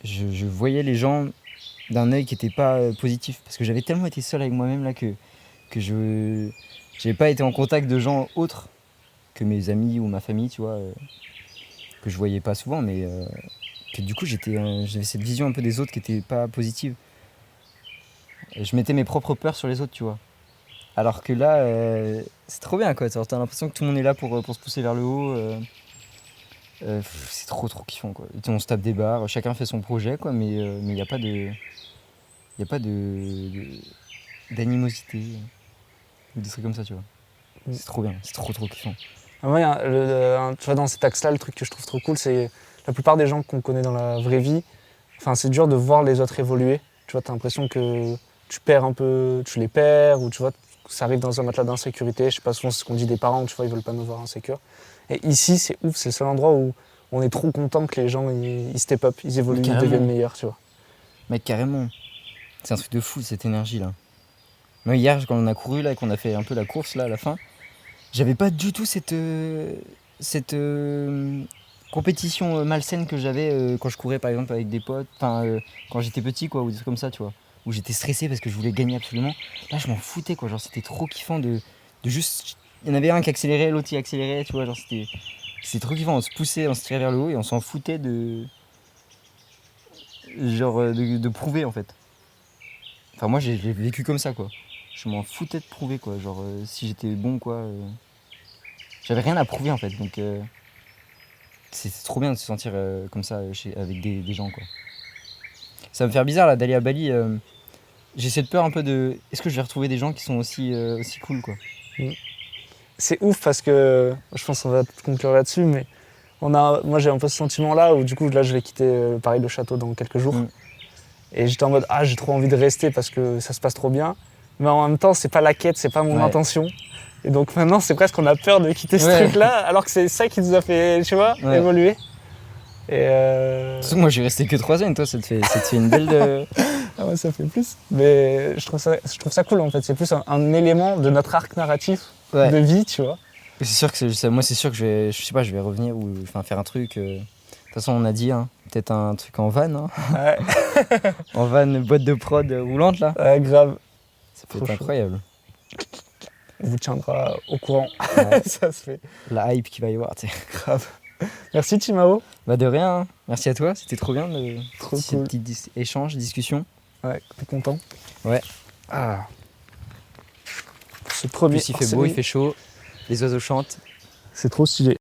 Je voyais les gens d'un œil qui n'était pas positif. Parce que j'avais tellement été seul avec moi-même là que je n'avais pas été en contact de gens autres que mes amis ou ma famille, tu vois, que je voyais pas souvent, mais que du coup j'avais cette vision un peu des autres qui n'était pas positive. Et je mettais mes propres peurs sur les autres, tu vois. Alors que là, c'est trop bien, quoi. T'as l'impression que tout le monde est là pour se pousser vers le haut. C'est trop kiffant, quoi. Et on se tape des barres, chacun fait son projet, quoi, mais il n'y a pas d'animosité ou des trucs comme ça, tu vois. C'est trop bien, c'est trop kiffant. Moi, tu vois, dans cet axe-là, le truc que je trouve trop cool, c'est la plupart des gens qu'on connaît dans la vraie vie, enfin, c'est dur de voir les autres évoluer. Tu vois, t'as l'impression que tu perds un peu, tu les perds, ou tu vois, ça arrive dans un matelas d'insécurité. Je sais pas, souvent c'est ce qu'on dit des parents, tu vois, ils veulent pas nous voir insécures. Et ici, c'est ouf, c'est le seul endroit où on est trop content que les gens ils step up, ils évoluent, ils deviennent meilleurs, tu vois. Mec, carrément. C'est un truc de fou, cette énergie-là. Moi, hier, quand on a couru, là, qu'on a fait un peu la course, là, à la fin, j'avais pas du tout cette compétition malsaine que j'avais quand je courais, par exemple, avec des potes, quand j'étais petit, quoi, ou des trucs comme ça, tu vois, où j'étais stressé parce que je voulais gagner absolument. Là, je m'en foutais, quoi, genre, c'était trop kiffant de juste... Il y en avait un qui accélérait, l'autre il accélérait, tu vois, genre, c'était trop kiffant, on se poussait, on se tirait vers le haut et on s'en foutait de prouver, en fait. Enfin, moi, j'ai vécu comme ça, quoi. Je m'en foutais de prouver, quoi, genre, si j'étais bon, quoi... J'avais rien à prouver, en fait, donc... C'est trop bien de se sentir comme ça avec des gens, quoi. Ça va me faire bizarre là d'aller à Bali. J'ai cette peur un peu de. Est-ce que je vais retrouver des gens qui sont aussi cool, quoi. C'est ouf parce que, je pense qu'on va conclure là-dessus, mais moi j'ai un peu ce sentiment-là où du coup là je vais quitter pareil le château dans quelques jours. Et j'étais en mode j'ai trop envie de rester parce que ça se passe trop bien. Mais en même temps c'est pas la quête, c'est pas mon intention. Et donc maintenant c'est presque qu'on a peur de quitter ce truc-là alors que c'est ça qui nous a fait, tu vois, évoluer. Et Surtout que moi j'ai resté que 3 semaines, toi ça te fait une belle... Ah ouais, ça fait plus. Mais je trouve ça cool en fait, c'est plus un élément de notre arc narratif de vie, tu vois. C'est sûr que moi c'est sûr que je vais revenir ou faire un truc. De toute façon on a dit, hein, peut-être un truc en van. Hein. Ouais. En van, boîte de prod roulante là. Ouais, grave. Ça peut être incroyable. On vous tiendra au courant. Ouais. Ça se fait. La hype qu'il va y avoir, tu sais. Grave. Merci Timao. Bah de rien, hein. Merci à toi, c'était trop bien trop ces cool. petits échanges, discussions. Ouais, t'es content? Ouais. Ce premier. En plus il fait beau, il fait chaud, les oiseaux chantent. C'est trop stylé.